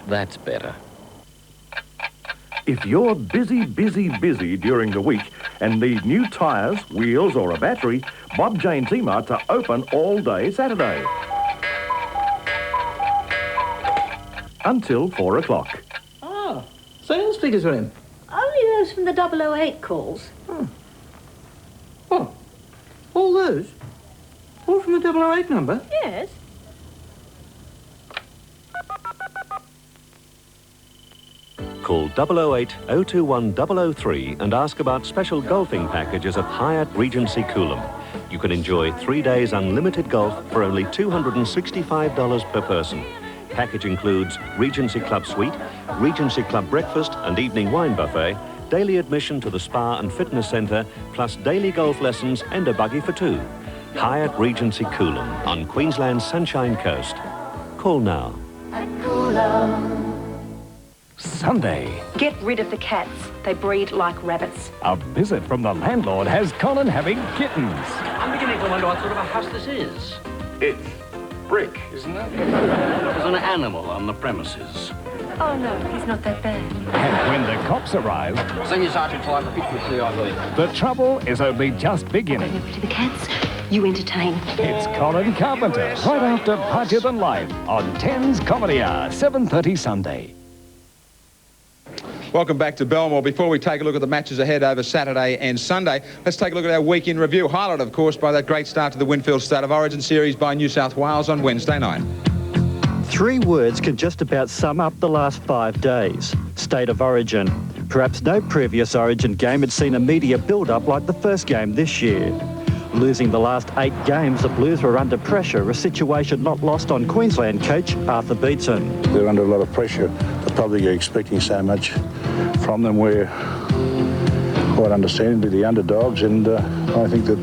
S10: That's better.
S6: If you're busy during the week and need new tyres, wheels or a battery, Bob Jane T-Marts are open all day Saturday. Until 4 o'clock.
S13: Oh, sales figures are in.
S15: Only those from the 008 calls.
S13: What? All those? All from the 008 number?
S15: Yes.
S14: Call 008 021 003 and ask about special golfing packages at Hyatt Regency Coolum. You can enjoy 3 days unlimited golf for only $265 per person. Package includes Regency Club Suite, Regency Club Breakfast and evening wine buffet, daily admission to the spa and fitness centre, plus daily golf lessons and a buggy for 2. Hyatt Regency Coolum on Queensland's Sunshine Coast. Call now.
S17: Sunday,
S15: Get rid of the cats. They breed like rabbits.
S17: a visit from the landlord has Colin having kittens.
S18: I'm beginning to wonder what sort of a house this is.
S10: It's brick, isn't it?
S18: There's an animal on the premises.
S15: Oh, no, he's not that bad.
S17: And when the cops arrive,
S18: Senior Sergeant Clive, a pick with CID.
S17: the trouble is only just beginning.
S15: To the cats, you entertain.
S17: It's Colin Carpenter, right after Larger Than Life on 10's Comedy Hour, 7:30 Sunday.
S3: Welcome back to Belmore. Before we take a look at the matches ahead over Saturday and Sunday, let's take a look at our week in review, highlighted, of course, by that great start to the Winfield State of Origin series by New South Wales on Wednesday night.
S19: 3 words can just about sum up the last 5 days. State of Origin. Perhaps no previous Origin game had seen a media build-up like the first game this year. Losing the last 8 games, the Blues were under pressure, a situation not lost on Queensland coach Arthur Beetson.
S23: They're under a lot of pressure. The public are expecting so much from them. We're quite understandably the underdogs, and I think that